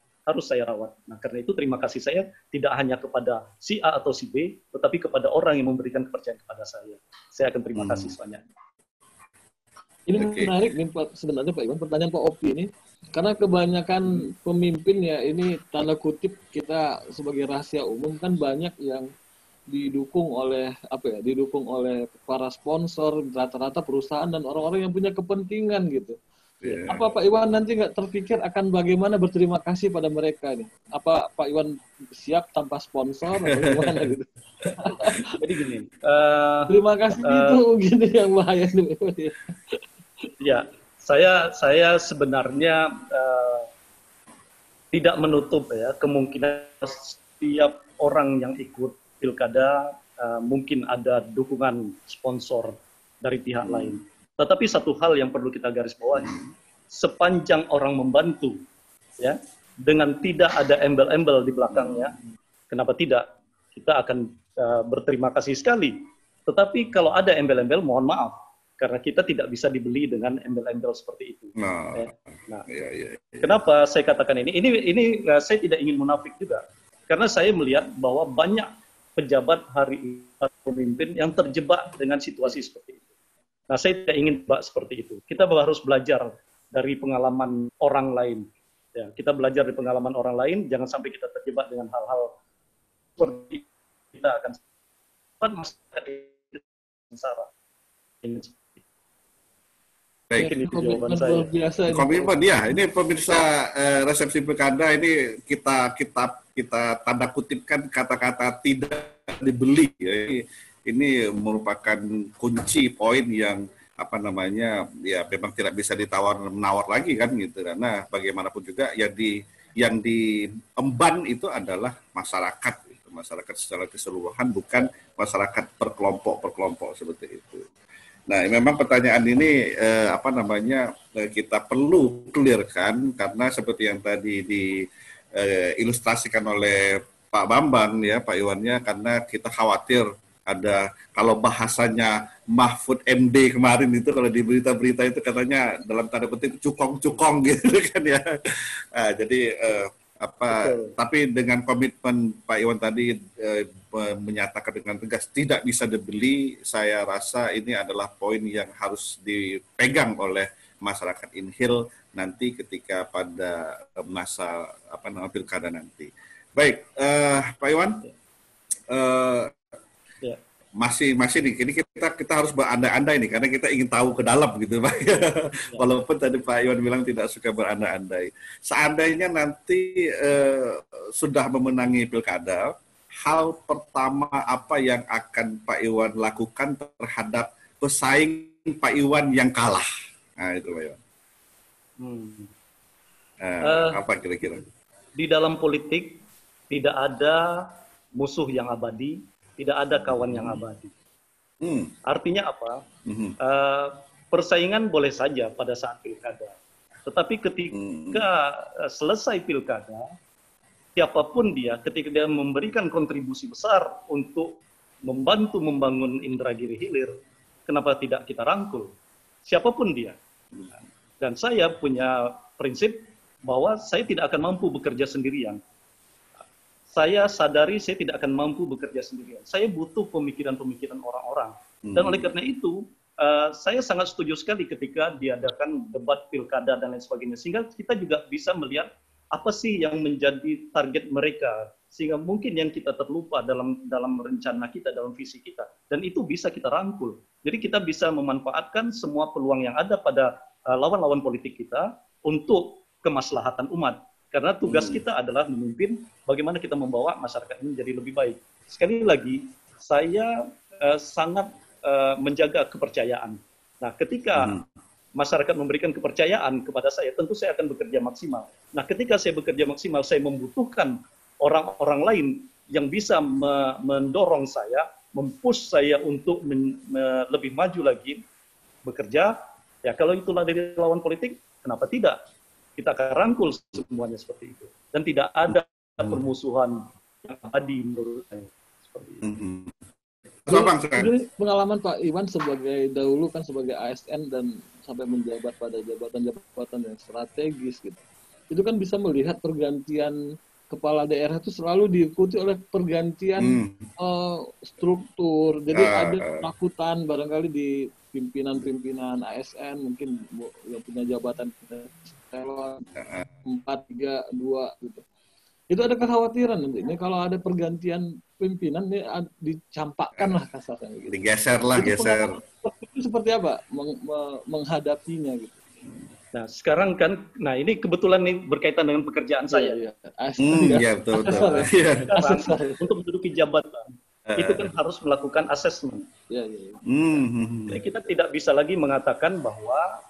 Nah, karena itu terima kasih saya tidak hanya kepada si A atau si B, tetapi kepada orang yang memberikan kepercayaan kepada saya. Saya akan terima kasih sebanyak. Ini menarik nih sebenarnya Pak Iwan, pertanyaan Pak Opi ini. Karena kebanyakan pemimpin ya ini tanda kutip kita sebagai rahasia umum kan banyak yang didukung oleh para sponsor, rata-rata perusahaan dan orang-orang yang punya kepentingan gitu. Yeah. Apa Pak Iwan nanti nggak terpikir akan bagaimana berterima kasih pada mereka nih? Apa Pak Iwan siap tanpa sponsor atau gimana gitu? Jadi gini. Terima kasih itu gini yang bahaya nih. Ya, saya sebenarnya tidak menutup ya kemungkinan setiap orang yang ikut pilkada mungkin ada dukungan sponsor dari pihak lain. Tetapi satu hal yang perlu kita garis bawahi, sepanjang orang membantu, ya, dengan tidak ada embel-embel di belakangnya, kenapa tidak? Kita akan berterima kasih sekali. Tetapi kalau ada embel-embel, mohon maaf, karena kita tidak bisa dibeli dengan embel-embel seperti itu. Kenapa saya katakan ini? Ini saya tidak ingin munafik juga, karena saya melihat bahwa banyak pejabat hari ini, pemimpin yang terjebak dengan situasi seperti itu. Nah, saya tidak ingin seperti itu. Kita harus belajar dari pengalaman orang lain. Ya, kita belajar dari pengalaman orang lain, jangan sampai kita terjebak dengan hal-hal seperti kita akan masyarakat sengsara. Baik, ini jawaban saya. Komitmen ya, ini pemirsa resepsi pilkada ini kita tanda kutipkan kata-kata tidak dibeli. Ya. Ini merupakan kunci poin yang ya memang tidak bisa menawar lagi kan gitu, karena bagaimanapun juga yang diemban itu adalah masyarakat gitu. Masyarakat secara keseluruhan, bukan masyarakat per kelompok seperti itu. Nah, memang pertanyaan ini kita perlu clearkan karena seperti yang tadi diilustrasikan oleh Pak Bambang ya, Pak Iwannya, karena kita khawatir ada, kalau bahasanya Mahfud MD kemarin itu kalau di berita-berita itu katanya dalam tanda petik cukong-cukong gitu kan ya. Nah, jadi tapi dengan komitmen Pak Iwan tadi menyatakan dengan tegas tidak bisa dibeli, saya rasa ini adalah poin yang harus dipegang oleh masyarakat INHIL nanti ketika pada masa pilkada nanti. Baik, Pak Iwan. Masih nih, ini kita harus berandai-andai nih karena kita ingin tahu ke dalam gitu Pak. Walaupun tadi Pak Iwan bilang tidak suka berandai-andai. Seandainya nanti sudah memenangi pilkada, hal pertama apa yang akan Pak Iwan lakukan terhadap pesaing Pak Iwan yang kalah. Nah, itu Pak Iwan. Apa kira-kira? Di dalam politik tidak ada musuh yang abadi, tidak ada kawan yang abadi. Artinya apa? Persaingan boleh saja pada saat pilkada. Tetapi ketika selesai pilkada, siapapun dia, ketika dia memberikan kontribusi besar untuk membantu membangun Indragiri Hilir, kenapa tidak kita rangkul? Siapapun dia. Dan saya punya prinsip bahwa saya tidak akan mampu bekerja sendirian. Saya sadari saya tidak akan mampu bekerja sendirian. Saya butuh pemikiran-pemikiran orang-orang. Dan oleh karena itu, saya sangat setuju sekali ketika diadakan debat pilkada dan lain sebagainya. Sehingga kita juga bisa melihat apa sih yang menjadi target mereka. Sehingga mungkin yang kita terlupa dalam rencana kita, dalam visi kita. Dan itu bisa kita rangkul. Jadi kita bisa memanfaatkan semua peluang yang ada pada lawan-lawan politik kita untuk kemaslahatan umat. Karena tugas kita adalah memimpin bagaimana kita membawa masyarakat ini menjadi lebih baik. Sekali lagi, saya sangat menjaga kepercayaan. Nah, ketika masyarakat memberikan kepercayaan kepada saya, tentu saya akan bekerja maksimal. Nah, ketika saya bekerja maksimal, saya membutuhkan orang-orang lain yang bisa mendorong saya, mempush saya untuk lebih maju lagi bekerja. Ya, kalau itulah dari lawan politik, kenapa tidak? Kita akan rangkul semuanya seperti itu. Dan tidak ada permusuhan yang abadi menurut saya. Seperti itu. Jadi pengalaman Pak Iwan dahulu kan sebagai ASN dan sampai menjabat pada jabatan-jabatan yang strategis gitu. Itu kan bisa melihat pergantian kepala daerah itu selalu diikuti oleh pergantian struktur. Jadi ada ketakutan barangkali di pimpinan-pimpinan ASN mungkin yang punya jabatan 4, 3, 2 gitu. Itu ada kekhawatiran nanti ini kalau ada pergantian pimpinan ini dicampakkan lah kasarnya gitu. Digeser. Itu seperti apa menghadapinya gitu. Nah, sekarang kan, ini kebetulan nih berkaitan dengan pekerjaan saya. Iya, betul. Sekarang, untuk menduduki jabatan, itu kan harus melakukan asesmen. Jadi kita tidak bisa lagi mengatakan bahwa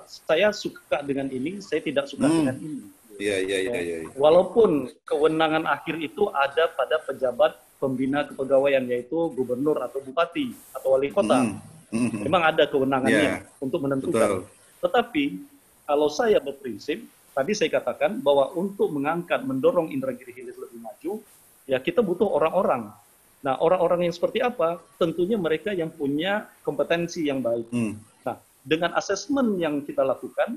saya suka dengan ini, saya tidak suka dengan ini. Iya. Walaupun kewenangan akhir itu ada pada pejabat pembina kepegawaian, yaitu gubernur atau bupati atau wali kota. Memang ada kewenangannya untuk menentukan. Betul. Tetapi kalau saya berprinsip, tadi saya katakan bahwa untuk mendorong Indragiri Hilir lebih maju, ya kita butuh orang-orang. Nah, orang-orang yang seperti apa? Tentunya mereka yang punya kompetensi yang baik. Nah, dengan asesmen yang kita lakukan,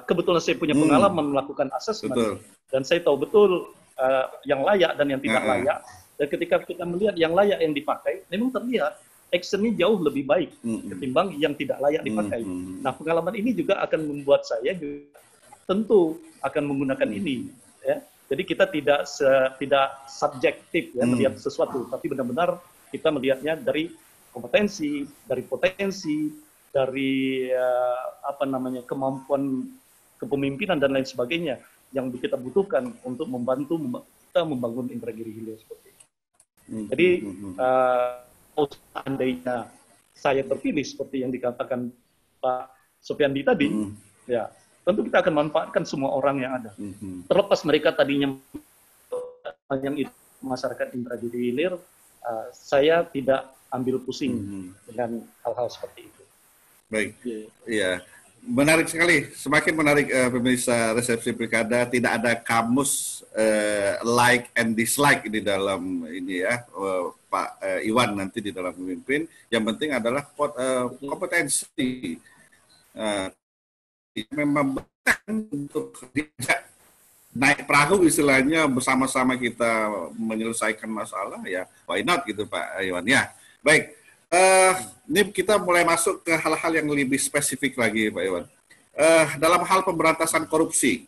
kebetulan saya punya pengalaman melakukan asesmen, dan saya tahu betul yang layak dan yang tidak layak. Dan ketika kita melihat yang layak yang dipakai, memang terlihat actionnya jauh lebih baik ketimbang yang tidak layak dipakai. Nah, pengalaman ini juga akan membuat saya juga tentu akan menggunakan ini. Ya. Jadi kita tidak subjektif ya melihat sesuatu, tapi benar-benar kita melihatnya dari kompetensi, dari potensi, dari kemampuan kepemimpinan dan lain sebagainya yang kita butuhkan untuk membantu kita membangun Indragiri Hilir seperti itu. Jadi seandainya saya terpilih seperti yang dikatakan Pak Sofiandi tadi, ya tentu kita akan manfaatkan semua orang yang ada. Terlepas mereka tadinya yang itu masyarakat Indragiri Hilir, saya tidak ambil pusing dengan hal-hal seperti itu. Baik, iya, menarik sekali, semakin menarik pemirsa Resepsi Pilkada. Tidak ada kamus like and dislike di dalam ini ya, Pak Iwan nanti di dalam memimpin. Yang penting adalah kompetensi. Memang untuk diajak naik perahu istilahnya bersama-sama kita menyelesaikan masalah ya, why not gitu Pak Iwan ya. Baik. Ini kita mulai masuk ke hal-hal yang lebih spesifik lagi, Pak Iwan. Dalam hal pemberantasan korupsi,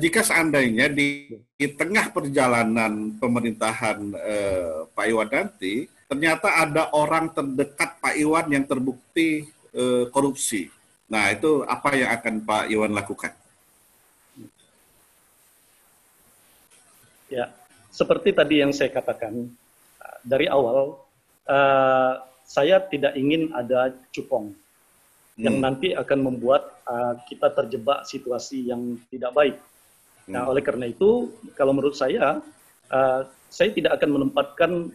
jika seandainya di tengah perjalanan pemerintahan Pak Iwan nanti, ternyata ada orang terdekat Pak Iwan yang terbukti korupsi. Nah, itu apa yang akan Pak Iwan lakukan? Ya, seperti tadi yang saya katakan dari awal, saya tidak ingin ada cupong yang nanti akan membuat kita terjebak situasi yang tidak baik. Nah, oleh karena itu, kalau menurut saya tidak akan menempatkan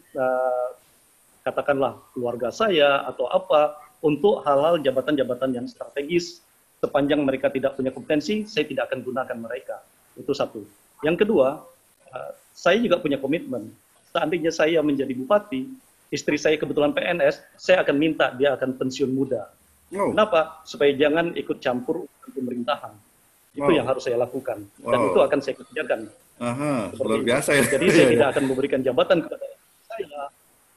katakanlah keluarga saya atau apa untuk hal-hal jabatan-jabatan yang strategis. Sepanjang mereka tidak punya kompetensi, saya tidak akan gunakan mereka. Itu satu. Yang kedua, saya juga punya komitmen. Seandainya saya menjadi bupati, istri saya kebetulan PNS, saya akan minta dia akan pensiun muda. Kenapa? Supaya jangan ikut campur urusan pemerintahan. Itu yang harus saya lakukan. Dan itu akan saya kerjakan. Luar biasa ya. Jadi saya tidak akan memberikan jabatan kepada saya,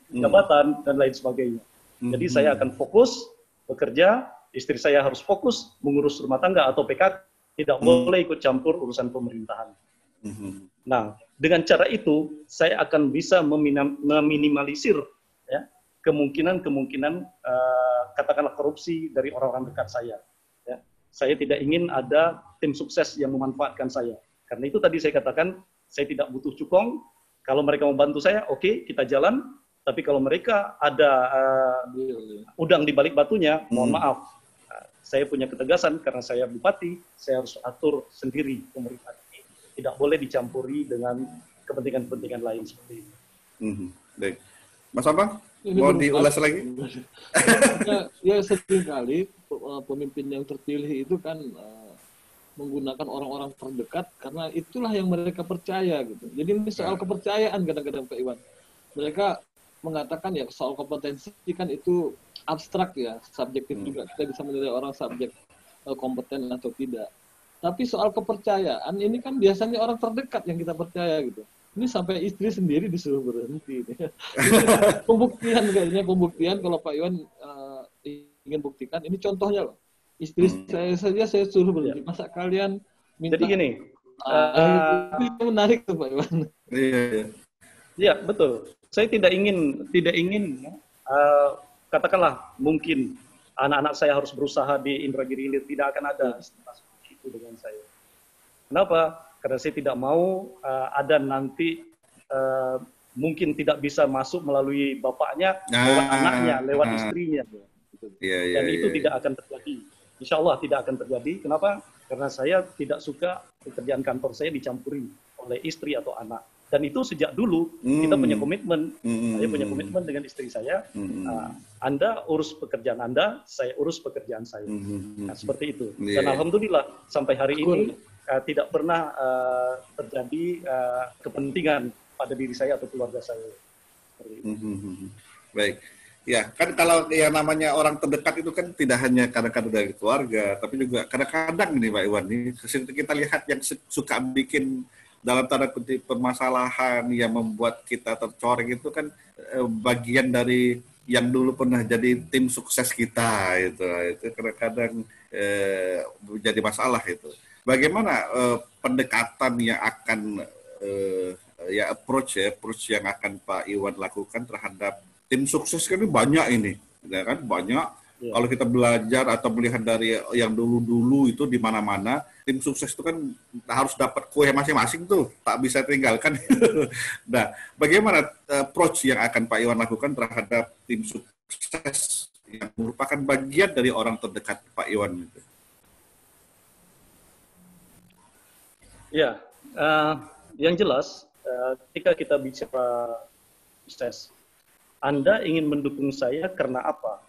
jabatan dan lain sebagainya. Jadi saya akan fokus bekerja, istri saya harus fokus mengurus rumah tangga atau PKK, tidak boleh ikut campur urusan pemerintahan. Nah, dengan cara itu saya akan bisa meminimalisir ya, kemungkinan katakanlah korupsi dari orang-orang dekat saya. Ya. Saya tidak ingin ada tim sukses yang memanfaatkan saya. Karena itu tadi saya katakan, saya tidak butuh cukong. Kalau mereka membantu saya, oke, kita jalan. Tapi kalau mereka ada udang di balik batunya, mohon maaf. Saya punya ketegasan karena saya bupati, saya harus atur sendiri pemerintahan ini. Tidak boleh dicampuri dengan kepentingan-kepentingan lain seperti ini. Baik. Mas Abang, mau diulas lagi? Ya seringkali pemimpin yang terpilih itu kan menggunakan orang-orang terdekat karena itulah yang mereka percaya gitu. Jadi ini soal kepercayaan kadang-kadang Pak Iwan. Mereka mengatakan ya soal kompetensi kan itu abstrak ya, subjektif juga. Kita bisa menilai orang subjek kompeten atau tidak. Tapi soal kepercayaan ini kan biasanya orang terdekat yang kita percaya gitu. Ini sampai istri sendiri disuruh berhenti. Pembuktian kayaknya kalau Pak Iwan ingin buktikan, ini contohnya loh. Istri saya saja saya suruh berhenti. Masa kalian minta? Jadi gini, itu menarik tuh Pak Iwan. Iya betul. Saya tidak ingin katakanlah mungkin anak-anak saya harus berusaha di Indragiri Hilir, tidak akan ada itu dengan saya. Kenapa? Karena saya tidak mau ada nanti mungkin tidak bisa masuk melalui bapaknya, lewat anaknya, lewat istrinya. Dan itu tidak akan terjadi. Insya Allah tidak akan terjadi. Kenapa? Karena saya tidak suka pekerjaan kantor saya dicampuri oleh istri atau anak. Dan itu sejak dulu kita punya komitmen. Saya punya komitmen dengan istri saya. Anda urus pekerjaan Anda, saya urus pekerjaan saya. Nah, seperti itu. Dan alhamdulillah sampai hari ini tidak pernah terjadi kepentingan pada diri saya atau keluarga saya. Baik. Ya, kan kalau yang namanya orang terdekat itu kan tidak hanya kadang-kadang dari keluarga, tapi juga kadang-kadang nih Pak Iwan, ini kita lihat yang suka bikin dalam tanda kutip permasalahan yang membuat kita tercoreng itu kan bagian dari yang dulu pernah jadi tim sukses kita itu kadang-kadang menjadi masalah itu. Bagaimana pendekatan yang akan approach yang akan Pak Iwan lakukan terhadap tim sukses kan banyak ini, ya kan banyak. Ya. Kalau kita belajar atau melihat dari yang dulu-dulu itu di mana-mana, tim sukses itu kan harus dapat kue masing-masing tuh, tak bisa tinggalkan. Nah, bagaimana approach yang akan Pak Iwan lakukan terhadap tim sukses yang merupakan bagian dari orang terdekat Pak Iwan itu? Ya, yang jelas ketika kita bicara sukses, Anda ingin mendukung saya karena apa?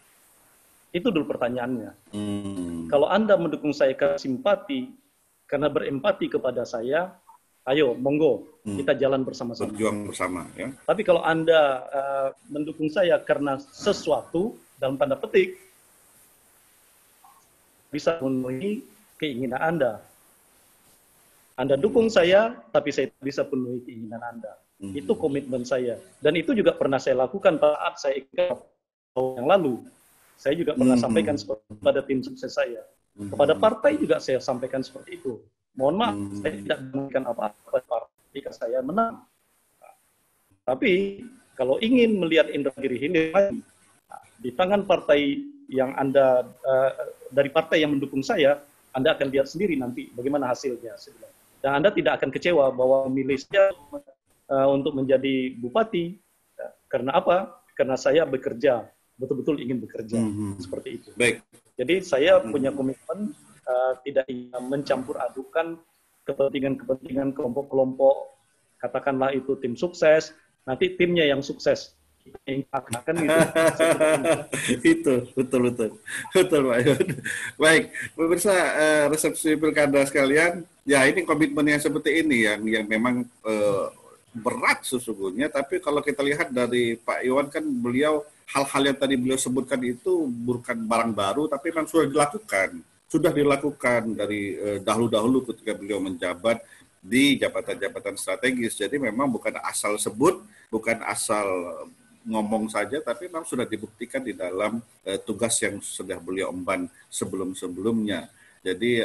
Itu dulu pertanyaannya. Kalau Anda mendukung saya karena simpati, karena berempati kepada saya, ayo, monggo, kita jalan bersama-sama. Berjuang bersama, ya. Tapi kalau Anda mendukung saya karena sesuatu, dalam tanda petik, bisa memenuhi keinginan Anda. Anda dukung saya, tapi saya bisa penuhi keinginan Anda. Itu komitmen saya. Dan itu juga pernah saya lakukan saat saya ikut tahun yang lalu. Saya juga pernah sampaikan kepada tim sukses saya. Kepada partai juga saya sampaikan seperti itu. Mohon maaf, saya tidak memberikan apa-apa pada partai jika saya menang. Tapi kalau ingin melihat Indragiri Hilir di tangan partai yang Anda, dari partai yang mendukung saya, Anda akan lihat sendiri nanti bagaimana hasilnya. Dan Anda tidak akan kecewa bahwa memilih saya untuk menjadi bupati. Karena apa? Karena saya bekerja betul-betul ingin bekerja seperti itu. Baik. Jadi saya punya komitmen tidak ingin mencampur adukan kepentingan kelompok-kelompok, katakanlah itu tim sukses, nanti timnya yang sukses. Akan itu betul Pak Iwan. Baik, pemirsa resepsi pilkada sekalian, ya ini komitmen yang seperti ini yang memang berat sesungguhnya, tapi kalau kita lihat dari Pak Iwan kan beliau hal-hal yang tadi beliau sebutkan itu bukan barang baru, tapi memang sudah dilakukan dari dahulu-dahulu ketika beliau menjabat di jabatan-jabatan strategis. Jadi memang bukan asal sebut, bukan asal ngomong saja, tapi memang sudah dibuktikan di dalam tugas yang sudah beliau emban sebelum-sebelumnya. Jadi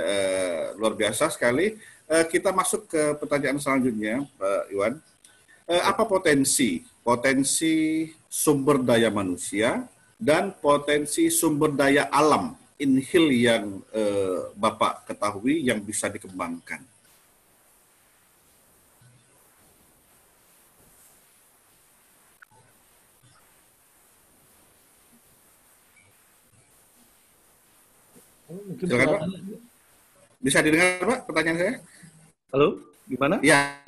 luar biasa sekali. Kita masuk ke pertanyaan selanjutnya, Pak Iwan. Apa potensi sumber daya manusia dan potensi sumber daya alam inhil yang Bapak ketahui yang bisa dikembangkan? Silakan, Pak. Bisa didengar, Pak, pertanyaan saya? Halo, gimana? Ya,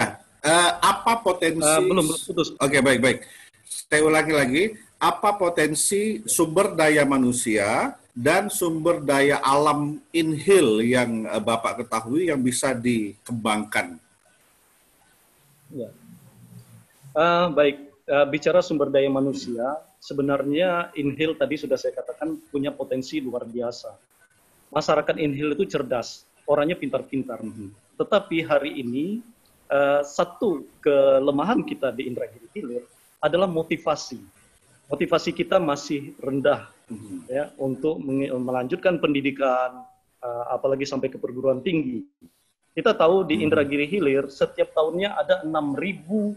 apa potensi... belum putus. Oke, baik. Saya ulangi lagi. Apa potensi sumber daya manusia dan sumber daya alam inhil yang Bapak ketahui yang bisa dikembangkan? Ya. Baik, bicara sumber daya manusia, sebenarnya inhil tadi sudah saya katakan punya potensi luar biasa. Masyarakat inhil itu cerdas, orangnya pintar-pintar. Tetapi hari ini satu kelemahan kita di Indragiri Hilir adalah motivasi. Motivasi kita masih rendah ya untuk melanjutkan pendidikan, apalagi sampai ke perguruan tinggi. Kita tahu di Indragiri Hilir setiap tahunnya ada 6.000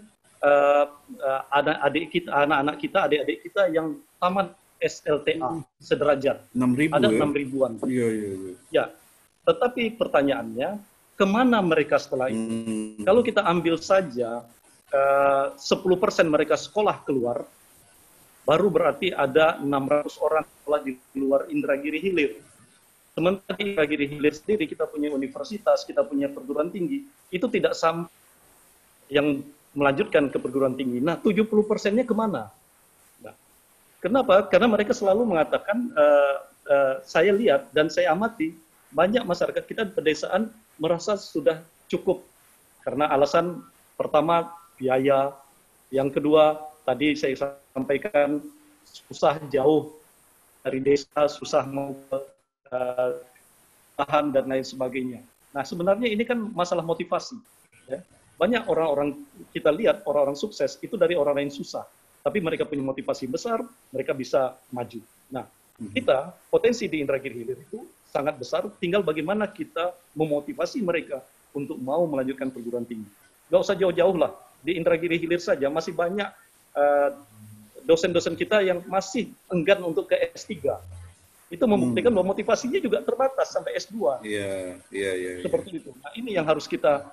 anak-anak kita yang tamat SLTA sederajat. 6.000 ada 6.000-an. Iya. Ya, tetapi pertanyaannya, kemana mereka setelah itu? Kalau kita ambil saja 10% mereka sekolah keluar, baru berarti ada 600 orang sekolah di luar Indragiri Hilir. Sementara di Indragiri Hilir sendiri kita punya universitas, kita punya perguruan tinggi, itu tidak sama yang melanjutkan ke perguruan tinggi. Nah, 70%-nya kemana? Kenapa? Karena mereka selalu mengatakan, saya lihat dan saya amati, banyak masyarakat kita di pedesaan merasa sudah cukup. Karena alasan pertama, biaya. Yang kedua, tadi saya sampaikan, susah jauh dari desa, susah mau tahan dan lain sebagainya. Nah, sebenarnya ini kan masalah motivasi. Ya. Banyak orang-orang, kita lihat orang-orang sukses, itu dari orang yang susah. Tapi mereka punya motivasi besar, mereka bisa maju. Nah, kita potensi di Indragiri Hilir itu sangat besar, tinggal bagaimana kita memotivasi mereka untuk mau melanjutkan perguruan tinggi. Nggak usah jauh-jauh lah, di Indragiri Hilir saja masih banyak dosen-dosen kita yang masih enggan untuk ke S3. Itu membuktikan bahwa motivasinya juga terbatas sampai S2. Iya. Seperti itu. Nah, ini yang harus kita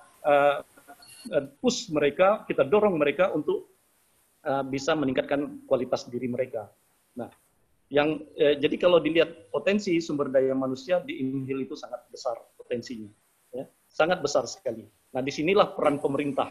push mereka, kita dorong mereka untuk bisa meningkatkan kualitas diri mereka. Nah, jadi kalau dilihat potensi sumber daya manusia di Inhil itu sangat besar potensinya, ya, sangat besar sekali. Nah, disinilah peran pemerintah,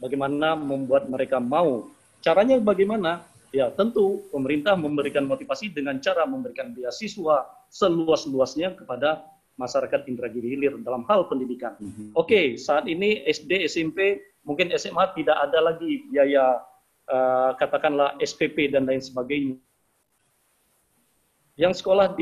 bagaimana membuat mereka mau. Caranya bagaimana? Ya, tentu pemerintah memberikan motivasi dengan cara memberikan beasiswa seluas-luasnya kepada masyarakat Indragiri Hilir dalam hal pendidikan. Oke, saat ini SD, SMP, mungkin SMA tidak ada lagi biaya katakanlah SPP dan lain sebagainya. Yang sekolah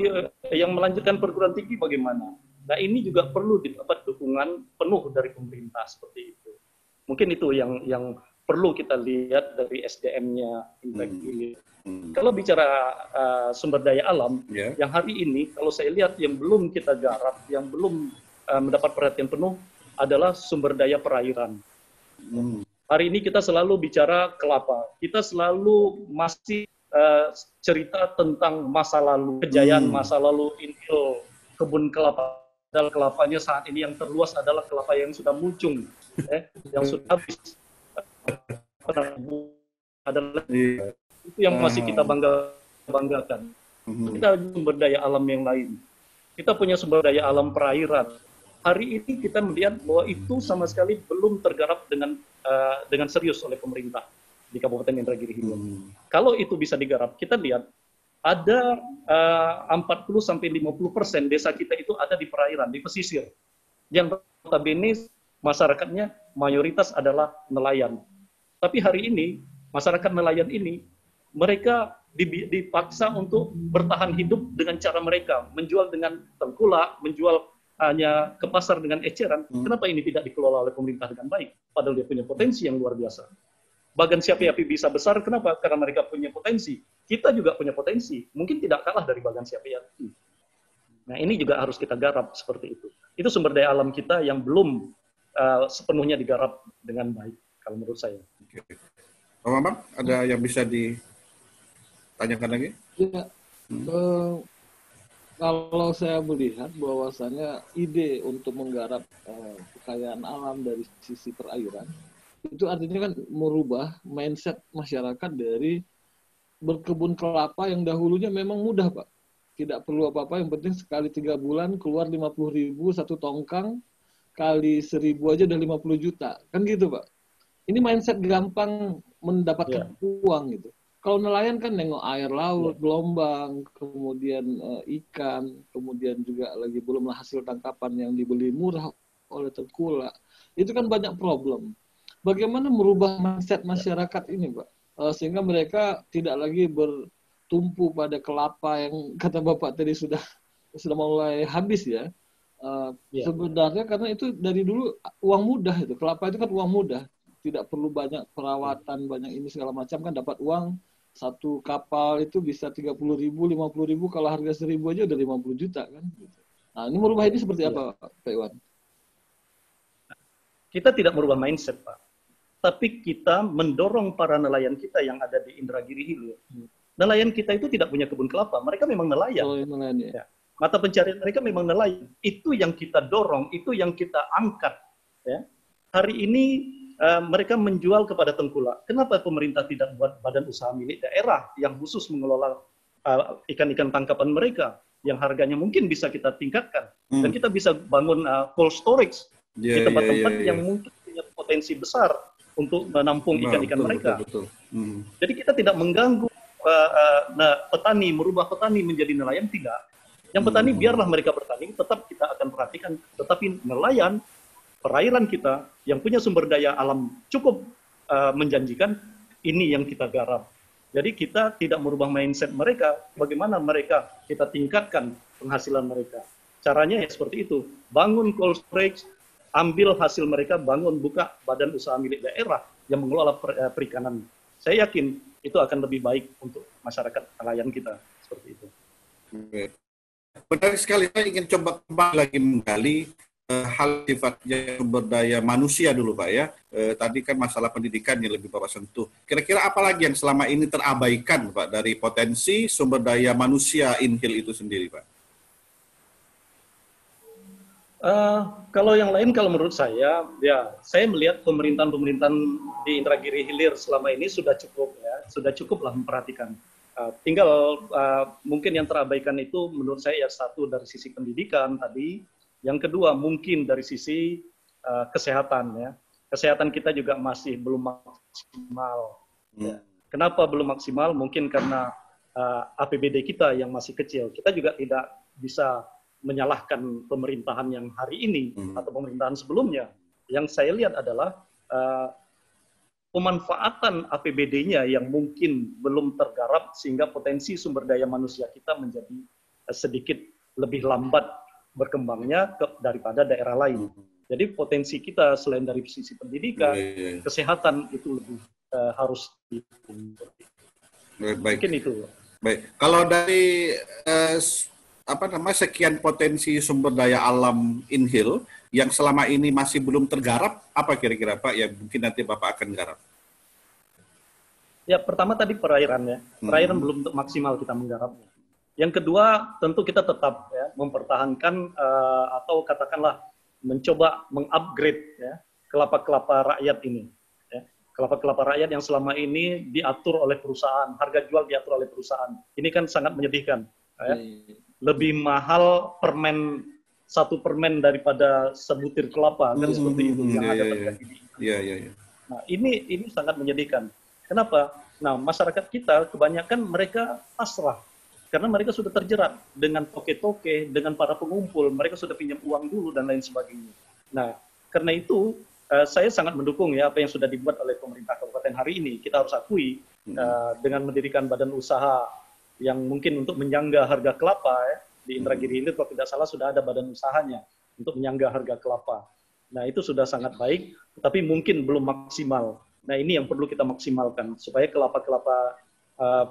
yang melanjutkan perguruan tinggi bagaimana? Nah, ini juga perlu didapat dukungan penuh dari pemerintah seperti itu. Mungkin itu yang perlu kita lihat dari SDM-nya Indragiri. Kalau bicara sumber daya alam, yang hari ini kalau saya lihat yang belum kita garap, yang belum mendapat perhatian penuh adalah sumber daya perairan. Hari ini kita selalu bicara kelapa, kita selalu masih cerita tentang masa lalu, kejayaan masa lalu Inhil kebun kelapa. Padahal kelapanya saat ini yang terluas adalah kelapa yang sudah muncung, yang sudah habis. Adalah itu yang masih kita bangga. banggakan. Kita punya sumber daya alam yang lain. Kita punya sumber daya alam perairan. Hari ini kita melihat bahwa itu sama sekali belum tergarap dengan serius oleh pemerintah di Kabupaten Indragiri Hilir. Kalau itu bisa digarap, kita lihat ada 40-50% desa kita itu ada di perairan, di pesisir. Yang notabene masyarakatnya mayoritas adalah nelayan. Tapi hari ini, masyarakat nelayan ini, mereka dipaksa untuk bertahan hidup dengan cara mereka, menjual dengan tengkulak, menjual hanya ke pasar dengan eceran. Kenapa ini tidak dikelola oleh pemerintah dengan baik? Padahal dia punya potensi yang luar biasa. Bagan Siapi Api bisa besar, kenapa? Karena mereka punya potensi. Kita juga punya potensi, mungkin tidak kalah dari Bagan Siapi Api. Nah ini juga harus kita garap seperti itu. Itu sumber daya alam kita yang belum sepenuhnya digarap dengan baik, kalau menurut saya. Oke. Pak Bambang, ada yang bisa ditanyakan lagi? Ya, kalau saya melihat bahwasannya ide untuk menggarap kekayaan alam dari sisi perairan, itu artinya kan merubah mindset masyarakat dari berkebun kelapa yang dahulunya memang mudah, Pak. Tidak perlu apa-apa, yang penting sekali 3 bulan keluar 50.000, satu tongkang, kali 1.000 aja udah 50 juta. Kan gitu, Pak. Ini mindset gampang mendapatkan uang gitu. Kalau nelayan kan nengok air laut, gelombang, kemudian ikan, kemudian juga lagi belumlah hasil tangkapan yang dibeli murah oleh tengkulak. Itu kan banyak problem. Bagaimana merubah mindset masyarakat ini, Pak? Sehingga mereka tidak lagi bertumpu pada kelapa yang kata Bapak tadi sudah mulai habis ya. Sebenarnya karena itu dari dulu uang mudah itu. Kelapa itu kan uang mudah. Tidak perlu banyak perawatan, banyak ini segala macam kan dapat uang. Satu kapal itu bisa 30.000, 50.000, kalau harga 1.000 aja udah 50 juta kan. Nah, ini merubah ini seperti apa, Pak Iwan? Kita tidak merubah mindset, Pak. Tapi kita mendorong para nelayan kita yang ada di Indragiri Hilir. Nelayan kita itu tidak punya kebun kelapa, mereka memang nelayan. Ya. Mata pencarian mereka memang nelayan. Itu yang kita dorong, itu yang kita angkat. Ya. Hari ini mereka menjual kepada tengkulak. Kenapa pemerintah tidak buat badan usaha milik daerah yang khusus mengelola ikan-ikan tangkapan mereka yang harganya mungkin bisa kita tingkatkan dan kita bisa bangun cold storage di tempat-tempat yang mungkin punya potensi besar untuk menampung ikan-ikan mereka. Betul. Jadi kita tidak mengganggu petani, merubah petani menjadi nelayan, tidak. Yang petani biarlah mereka bertani, tetap kita akan perhatikan. Tetapi nelayan, perairan kita yang punya sumber daya alam cukup menjanjikan, ini yang kita garap. Jadi kita tidak merubah mindset mereka, bagaimana mereka kita tingkatkan penghasilan mereka. Caranya ya seperti itu, bangun cold storage, ambil hasil mereka, buka badan usaha milik daerah yang mengelola perikanan. Saya yakin itu akan lebih baik untuk masyarakat nelayan kita, seperti itu. Menarik sekali, saya ingin coba kembali lagi menggali hal sifatnya sumber daya manusia dulu, Pak ya. Tadi kan masalah pendidikan yang lebih Bapak sentuh. Kira-kira apa lagi yang selama ini terabaikan, Pak, dari potensi sumber daya manusia Inhil itu sendiri, Pak? Kalau yang lain, kalau menurut saya, ya saya melihat pemerintahan di Indragiri Hilir selama ini sudah cukup, ya, sudah cukuplah memperhatikan. Tinggal mungkin yang terabaikan itu menurut saya ya satu dari sisi pendidikan tadi, yang kedua mungkin dari sisi kesehatan, ya. Kesehatan kita juga masih belum maksimal. Ya. Kenapa belum maksimal? Mungkin karena APBD kita yang masih kecil. Kita juga tidak bisa menyalahkan pemerintahan yang hari ini atau pemerintahan sebelumnya. Yang saya lihat adalah pemanfaatan APBD-nya yang mungkin belum tergarap sehingga potensi sumber daya manusia kita menjadi sedikit lebih lambat berkembangnya daripada daerah lain. Jadi potensi kita selain dari sisi pendidikan, kesehatan itu lebih harus mungkin itu. Baik, kalau dari sekian potensi sumber daya alam Inhil yang selama ini masih belum tergarap, apa kira-kira Pak yang mungkin nanti Bapak akan garap? Ya, pertama tadi perairan, ya. Perairan belum maksimal kita menggarapnya. Yang kedua, tentu kita tetap ya mempertahankan atau katakanlah mencoba mengupgrade ya kelapa-kelapa rakyat ini. Ya. Kelapa-kelapa rakyat yang selama ini diatur oleh perusahaan, harga jual diatur oleh perusahaan. Ini kan sangat menyedihkan. Ya. Lebih mahal satu permen daripada sebutir kelapa, kan seperti itu yang ada terjadi. Nah, ini sangat menyedihkan. Kenapa? Nah, masyarakat kita kebanyakan mereka pasrah. Karena mereka sudah terjerat dengan toke-toke, dengan para pengumpul, mereka sudah pinjam uang dulu dan lain sebagainya. Nah, karena itu saya sangat mendukung ya apa yang sudah dibuat oleh pemerintah kabupaten hari ini. Kita harus akui dengan mendirikan badan usaha yang mungkin untuk menyangga harga kelapa ya, di Indragiri Hilir kalau tidak salah sudah ada badan usahanya untuk menyangga harga kelapa. Nah itu sudah sangat baik, tapi mungkin belum maksimal. Nah ini yang perlu kita maksimalkan supaya kelapa-kelapa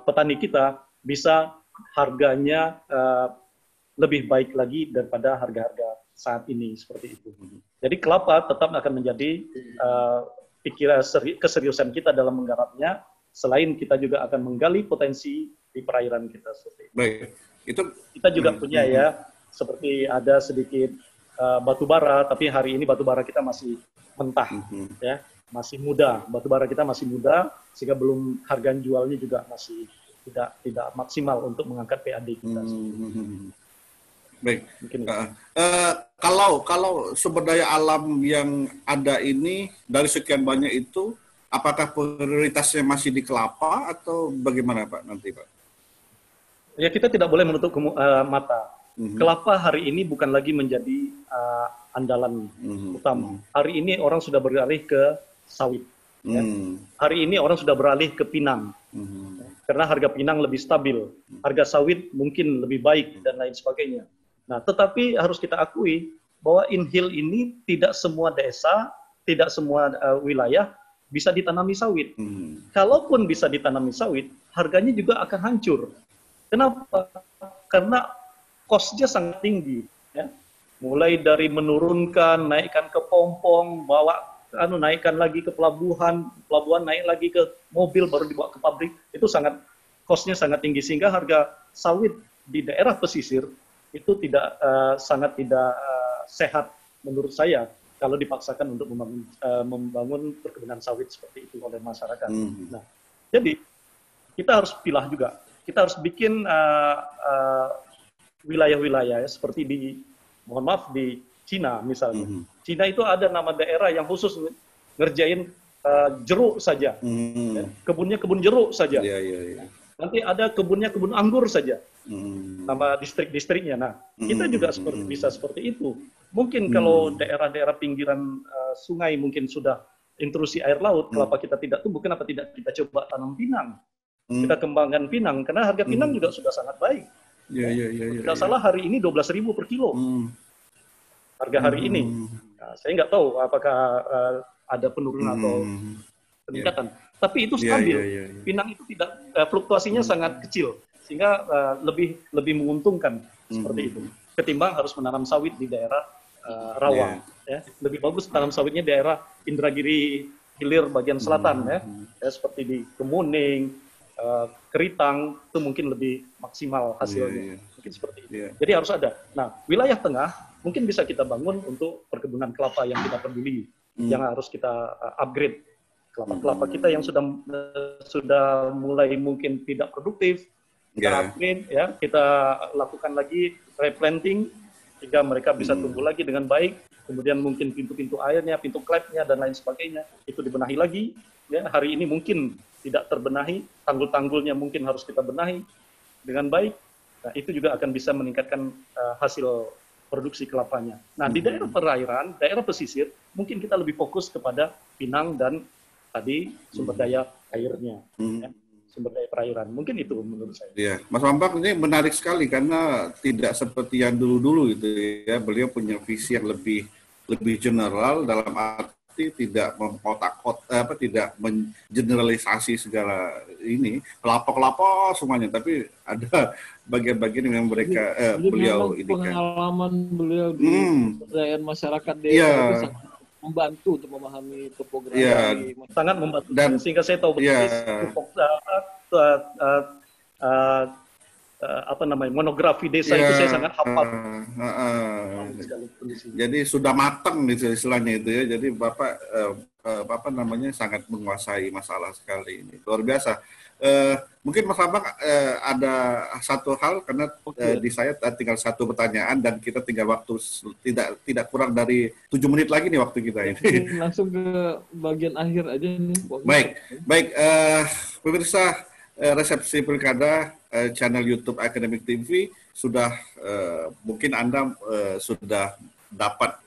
petani kita bisa harganya lebih baik lagi daripada harga-harga saat ini seperti itu. Jadi kelapa tetap akan menjadi keseriusan kita dalam menggarapnya. Selain kita juga akan menggali potensi di perairan kita. Baik, itu kita juga punya ya, seperti ada sedikit batu bara, tapi hari ini batu bara kita masih mentah, ya, masih muda. Batu bara kita masih muda, sehingga belum harga jualnya juga masih tidak maksimal untuk mengangkat PAD kita. Baik. Kalau sumber daya alam yang ada ini dari sekian banyak itu, apakah prioritasnya masih di kelapa atau bagaimana Pak nanti Pak? Ya kita tidak boleh menutup mata. Kelapa hari ini bukan lagi menjadi andalan utama. Hari ini orang sudah beralih ke sawit. Ya. Hari ini orang sudah beralih ke pinang. Karena harga pinang lebih stabil. Harga sawit mungkin lebih baik dan lain sebagainya. Nah, tetapi harus kita akui bahwa Inhil ini tidak semua desa, tidak semua wilayah bisa ditanami sawit. Kalaupun bisa ditanami sawit, harganya juga akan hancur. Kenapa? Karena cost-nya sangat tinggi. Ya. Mulai dari menurunkan, naikkan ke pompong, naikkan lagi ke pelabuhan naik lagi ke mobil, baru dibawa ke pabrik, itu cost-nya sangat tinggi. Sehingga harga sawit di daerah pesisir itu sangat tidak sehat menurut saya kalau dipaksakan untuk membangun perkebunan sawit seperti itu oleh masyarakat. Nah, jadi kita harus pilah juga. Kita harus bikin wilayah-wilayah seperti di Cina misalnya. Cina itu ada nama daerah yang khusus ngerjain jeruk saja. Kebunnya kebun jeruk saja. Nanti ada kebunnya kebun anggur saja. Nama distrik-distriknya. Nah, kita juga bisa seperti itu. Mungkin kalau daerah-daerah pinggiran sungai mungkin sudah intrusi air laut, kelapa kita tidak tumbuh, kenapa tidak kita coba tanam pinang? Kita kembangkan pinang, karena harga pinang juga sudah sangat baik. Tidak salah hari ini 12.000 per kilo. Harga hari ini. Nah, saya nggak tahu apakah ada penurunan atau peningkatan. Tapi itu stabil. Pinang itu tidak fluktuasinya sangat kecil, sehingga lebih menguntungkan seperti itu. Ketimbang harus menanam sawit di daerah rawa. Ya. Lebih bagus tanam sawitnya daerah Indragiri Hilir bagian selatan, ya seperti di Kemuning, Keritang, itu mungkin lebih maksimal hasilnya. Mungkin seperti itu. Jadi harus ada. Nah, wilayah tengah mungkin bisa kita bangun untuk perkebunan kelapa yang kita peduli, yang harus kita upgrade. Kelapa-kelapa kita yang sudah mulai mungkin tidak produktif, kita upgrade, ya, kita lakukan lagi replanting sehingga mereka bisa tumbuh lagi dengan baik. Kemudian mungkin pintu-pintu airnya, pintu klepnya dan lain sebagainya itu dibenahi lagi. Ya, hari ini mungkin tidak terbenahi, tanggul-tanggulnya mungkin harus kita benahi dengan baik. Nah, itu juga akan bisa meningkatkan hasil produksi kelapanya. Nah, di daerah perairan, daerah pesisir, mungkin kita lebih fokus kepada pinang dan tadi sumber daya airnya, ya, sumber daya perairan. Mungkin itu menurut saya. Iya, Mas Bambang ini menarik sekali karena tidak seperti yang dulu-dulu gitu ya. Beliau punya visi yang lebih general dalam arti tidak tidak mengeneralisasi segala ini kelapa semuanya, tapi ada bagian-bagian yang mereka beliau ini pengalaman beliau di pemberdayaan masyarakat desa itu sangat membantu untuk memahami topografi, sangat membantu. Dan sehingga saya tahu monografi desa itu saya sangat hafal. Jadi sudah matang istilahnya itu ya. Jadi Bapak apa namanya sangat menguasai masalah sekali ini, luar biasa. Mungkin Mas Bambang ada satu hal karena di saya tinggal satu pertanyaan dan kita tinggal waktu tidak kurang dari 7 menit lagi nih waktu kita ini. Langsung ke bagian akhir aja nih. Baik, pemirsa resepsi pilkada channel YouTube Academic TV sudah mungkin Anda sudah dapat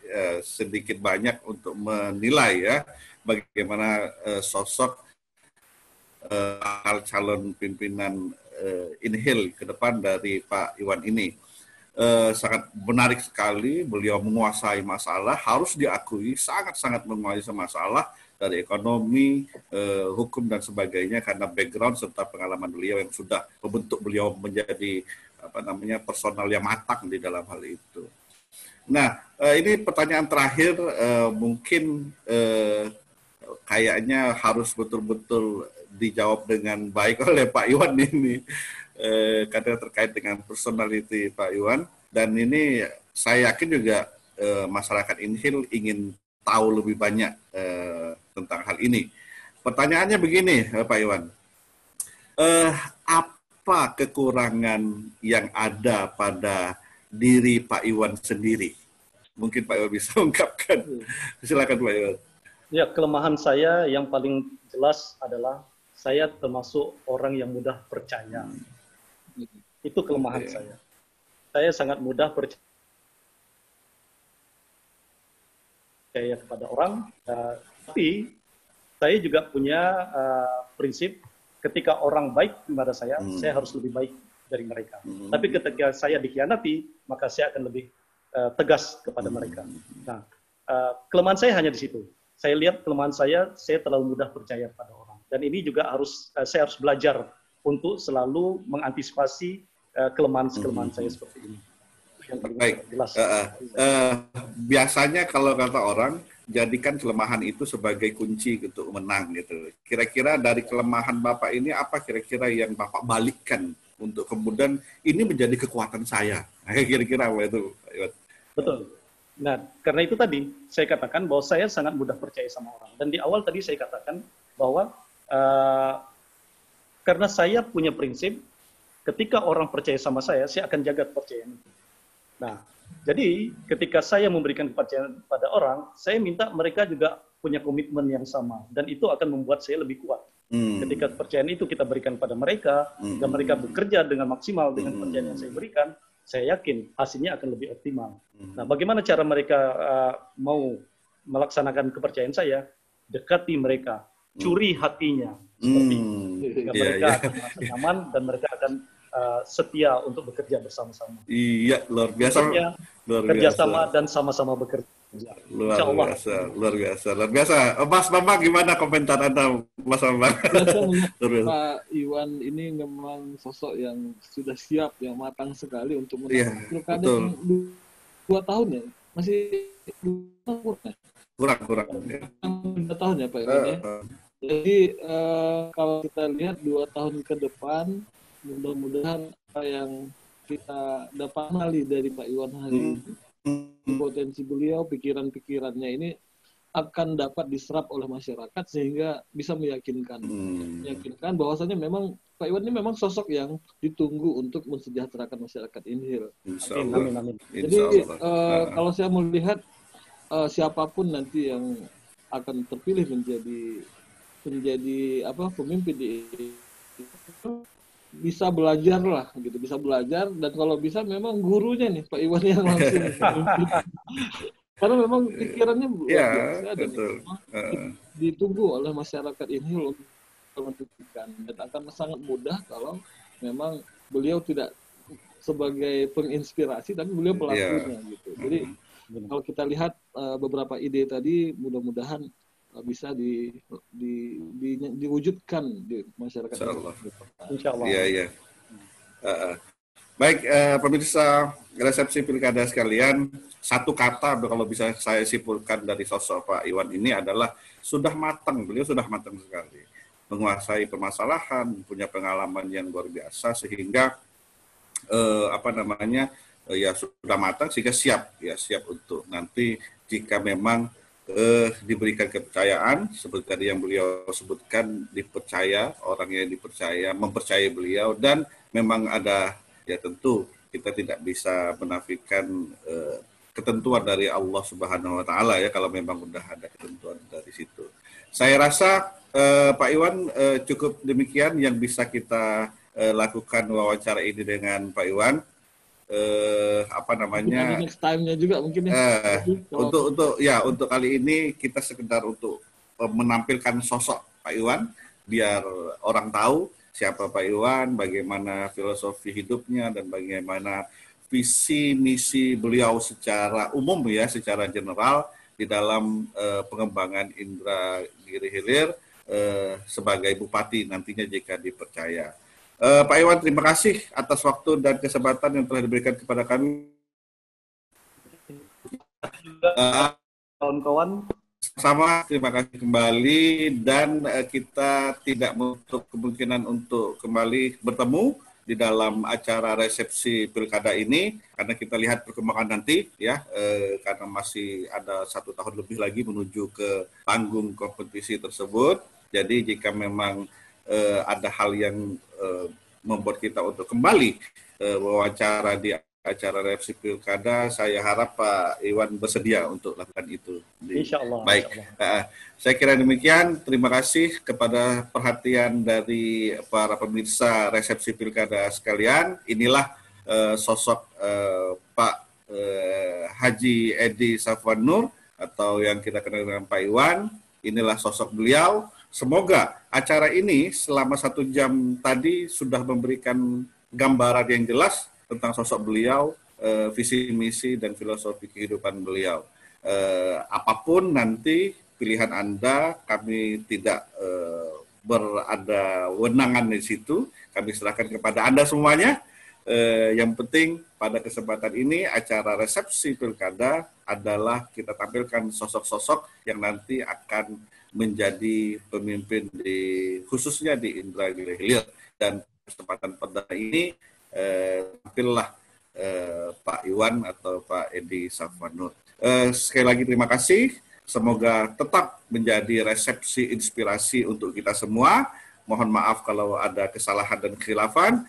sedikit banyak untuk menilai ya bagaimana sosok calon pimpinan Inhil ke depan dari Pak Iwan ini. Sangat menarik sekali, beliau menguasai masalah, harus diakui sangat-sangat menguasai masalah dari ekonomi, hukum dan sebagainya karena background serta pengalaman beliau yang sudah membentuk beliau menjadi personal yang matang di dalam hal itu. Nah, ini pertanyaan terakhir mungkin kayaknya harus betul-betul dijawab dengan baik oleh Pak Iwan ini karena terkait dengan personality Pak Iwan, dan ini saya yakin juga masyarakat Inhil ingin tahu lebih banyak tentang hal ini. Pertanyaannya begini Pak Iwan, apa kekurangan yang ada pada diri Pak Iwan sendiri? Mungkin Pak Iwan bisa ungkapkan. Silakan Pak Iwan. Ya, kelemahan saya yang paling jelas adalah saya termasuk orang yang mudah percaya. Itu kelemahan saya. Saya sangat mudah percaya kepada orang, tapi saya juga punya prinsip ketika orang baik kepada saya harus lebih baik dari mereka. Tapi ketika saya dikhianati, maka saya akan lebih tegas kepada mereka. Nah, kelemahan saya hanya di situ. Saya lihat kelemahan saya terlalu mudah percaya pada orang. Dan ini juga saya harus belajar untuk selalu mengantisipasi kelemahan-kelemahan saya seperti ini. Yang paling jelas. Biasanya kalau kata orang, jadikan kelemahan itu sebagai kunci untuk menang gitu. Kira-kira dari kelemahan Bapak ini apa kira-kira yang Bapak balikkan untuk kemudian ini menjadi kekuatan saya? Kira-kira apa itu? Betul. Nah, karena itu tadi saya katakan bahwa saya sangat mudah percaya sama orang. Dan di awal tadi saya katakan bahwa karena saya punya prinsip, ketika orang percaya sama saya akan jaga kepercayaan itu. Nah, jadi ketika saya memberikan kepercayaan pada orang, saya minta mereka juga punya komitmen yang sama. Dan itu akan membuat saya lebih kuat. Ketika kepercayaan itu kita berikan pada mereka, dan mereka bekerja dengan maksimal dengan kepercayaan yang saya berikan, saya yakin hasilnya akan lebih optimal. Nah, bagaimana cara mereka mau melaksanakan kepercayaan saya? Dekati mereka, curi hatinya, seperti mereka akan merasa nyaman dan mereka akan setia untuk bekerja bersama-sama. Iya, luar biasa. Kerjasama dan sama-sama bekerja. Luar biasa. Mas Bambang, gimana komentar Anda, Mas Bambang? Pak Iwan ini memang sosok yang sudah siap, yang matang sekali untuk menang pilkada 2 tahun ya, masih 2 tahun ya? Kurang. 2 tahun ya Pak Iwan ya. Jadi kalau kita lihat 2 tahun ke depan, mudah-mudahan apa yang kita dapat dari Pak Iwan hari ini, potensi beliau, pikiran-pikirannya ini akan dapat diserap oleh masyarakat sehingga bisa meyakinkan bahwasannya memang Pak Iwan ini memang sosok yang ditunggu untuk mensejahterakan masyarakat Inhil. Amin. Jadi kalau saya melihat siapapun nanti yang akan terpilih menjadi pemimpin di bisa belajar lah gitu, bisa belajar, dan kalau bisa memang gurunya nih Pak Iwan yang langsung karena memang pikirannya biasa dan ditunggu oleh masyarakat ini untuk menentukan, dan akan sangat mudah kalau memang beliau tidak sebagai penginspirasi tapi beliau pelakunya gitu. Jadi kalau kita lihat beberapa ide tadi, mudah-mudahan bisa diwujudkan di masyarakat. Insyaallah. Iya. Baik, pemirsa resepsi pilkada sekalian, satu kata kalau bisa saya simpulkan dari sosok Pak Iwan ini adalah sudah matang. Beliau sudah matang sekali, menguasai permasalahan, punya pengalaman yang luar biasa sehingga sudah matang sehingga siap untuk nanti jika memang diberikan kepercayaan seperti tadi yang beliau sebutkan, dipercaya, orang yang dipercaya mempercayai beliau, dan memang ada, ya tentu kita tidak bisa menafikan ketentuan dari Allah Subhanahu wa taala ya, kalau memang sudah ada ketentuan dari situ. Saya rasa Pak Iwan cukup demikian yang bisa kita lakukan wawancara ini dengan Pak Iwan. Apa namanya, next time-nya juga mungkin ya. Untuk kali ini kita sekedar untuk menampilkan sosok Pak Iwan biar orang tahu siapa Pak Iwan, bagaimana filosofi hidupnya, dan bagaimana visi misi beliau secara umum ya, secara general di dalam pengembangan Indragiri Hilir sebagai bupati nantinya jika dipercaya. Pak Iwan, terima kasih atas waktu dan kesempatan yang telah diberikan kepada kami. Kawan-kawan. Sama, terima kasih kembali, dan kita tidak menutup kemungkinan untuk kembali bertemu di dalam acara resepsi pilkada ini, karena kita lihat perkembangan nanti ya, karena masih ada 1 tahun lebih lagi menuju ke panggung kompetisi tersebut. Jadi jika memang ada hal yang membuat kita untuk kembali wawancara di acara resepsi pilkada, saya harap Pak Iwan bersedia untuk lakukan itu. Insya Allah. Baik, saya kira demikian. Terima kasih kepada perhatian dari para pemirsa resepsi pilkada sekalian. Inilah sosok Pak Haji Edi Safwan Nur, atau yang kita kenal dengan Pak Iwan. Inilah sosok beliau. Semoga acara ini selama 1 jam tadi sudah memberikan gambaran yang jelas tentang sosok beliau, visi misi dan filosofi kehidupan beliau. Apapun nanti pilihan Anda, kami tidak berada wewenangan di situ. Kami serahkan kepada Anda semuanya. Yang penting pada kesempatan ini acara resepsi pilkada adalah kita tampilkan sosok-sosok yang nanti akan menjadi pemimpin khususnya di Indragiri Hilir. Dan kesempatan pada ini tampillah Pak Iwan atau Pak Edi Safwan Nur. Sekali lagi terima kasih. Semoga tetap menjadi resepsi inspirasi untuk kita semua. Mohon maaf kalau ada kesalahan dan kekhilafan.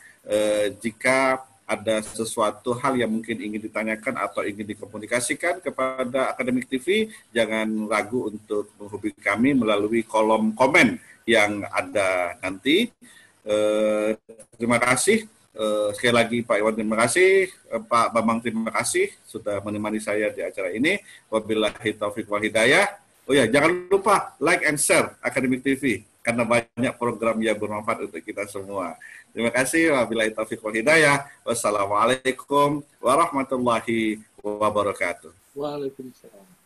Jika ada sesuatu hal yang mungkin ingin ditanyakan atau ingin dikomunikasikan kepada Akademik TV, jangan ragu untuk menghubungi kami melalui kolom komen yang ada nanti. Terima kasih. Sekali lagi Pak Iwan terima kasih, Pak Bambang terima kasih sudah menemani saya di acara ini. Wabillahi taufiq wal hidayah. Oh ya, jangan lupa like and share Akademik TV karena banyak program yang bermanfaat untuk kita semua. Terima kasih. Wabillahi taufiq wal hidayah. Wassalamualaikum warahmatullahi wabarakatuh. Waalaikumsalam.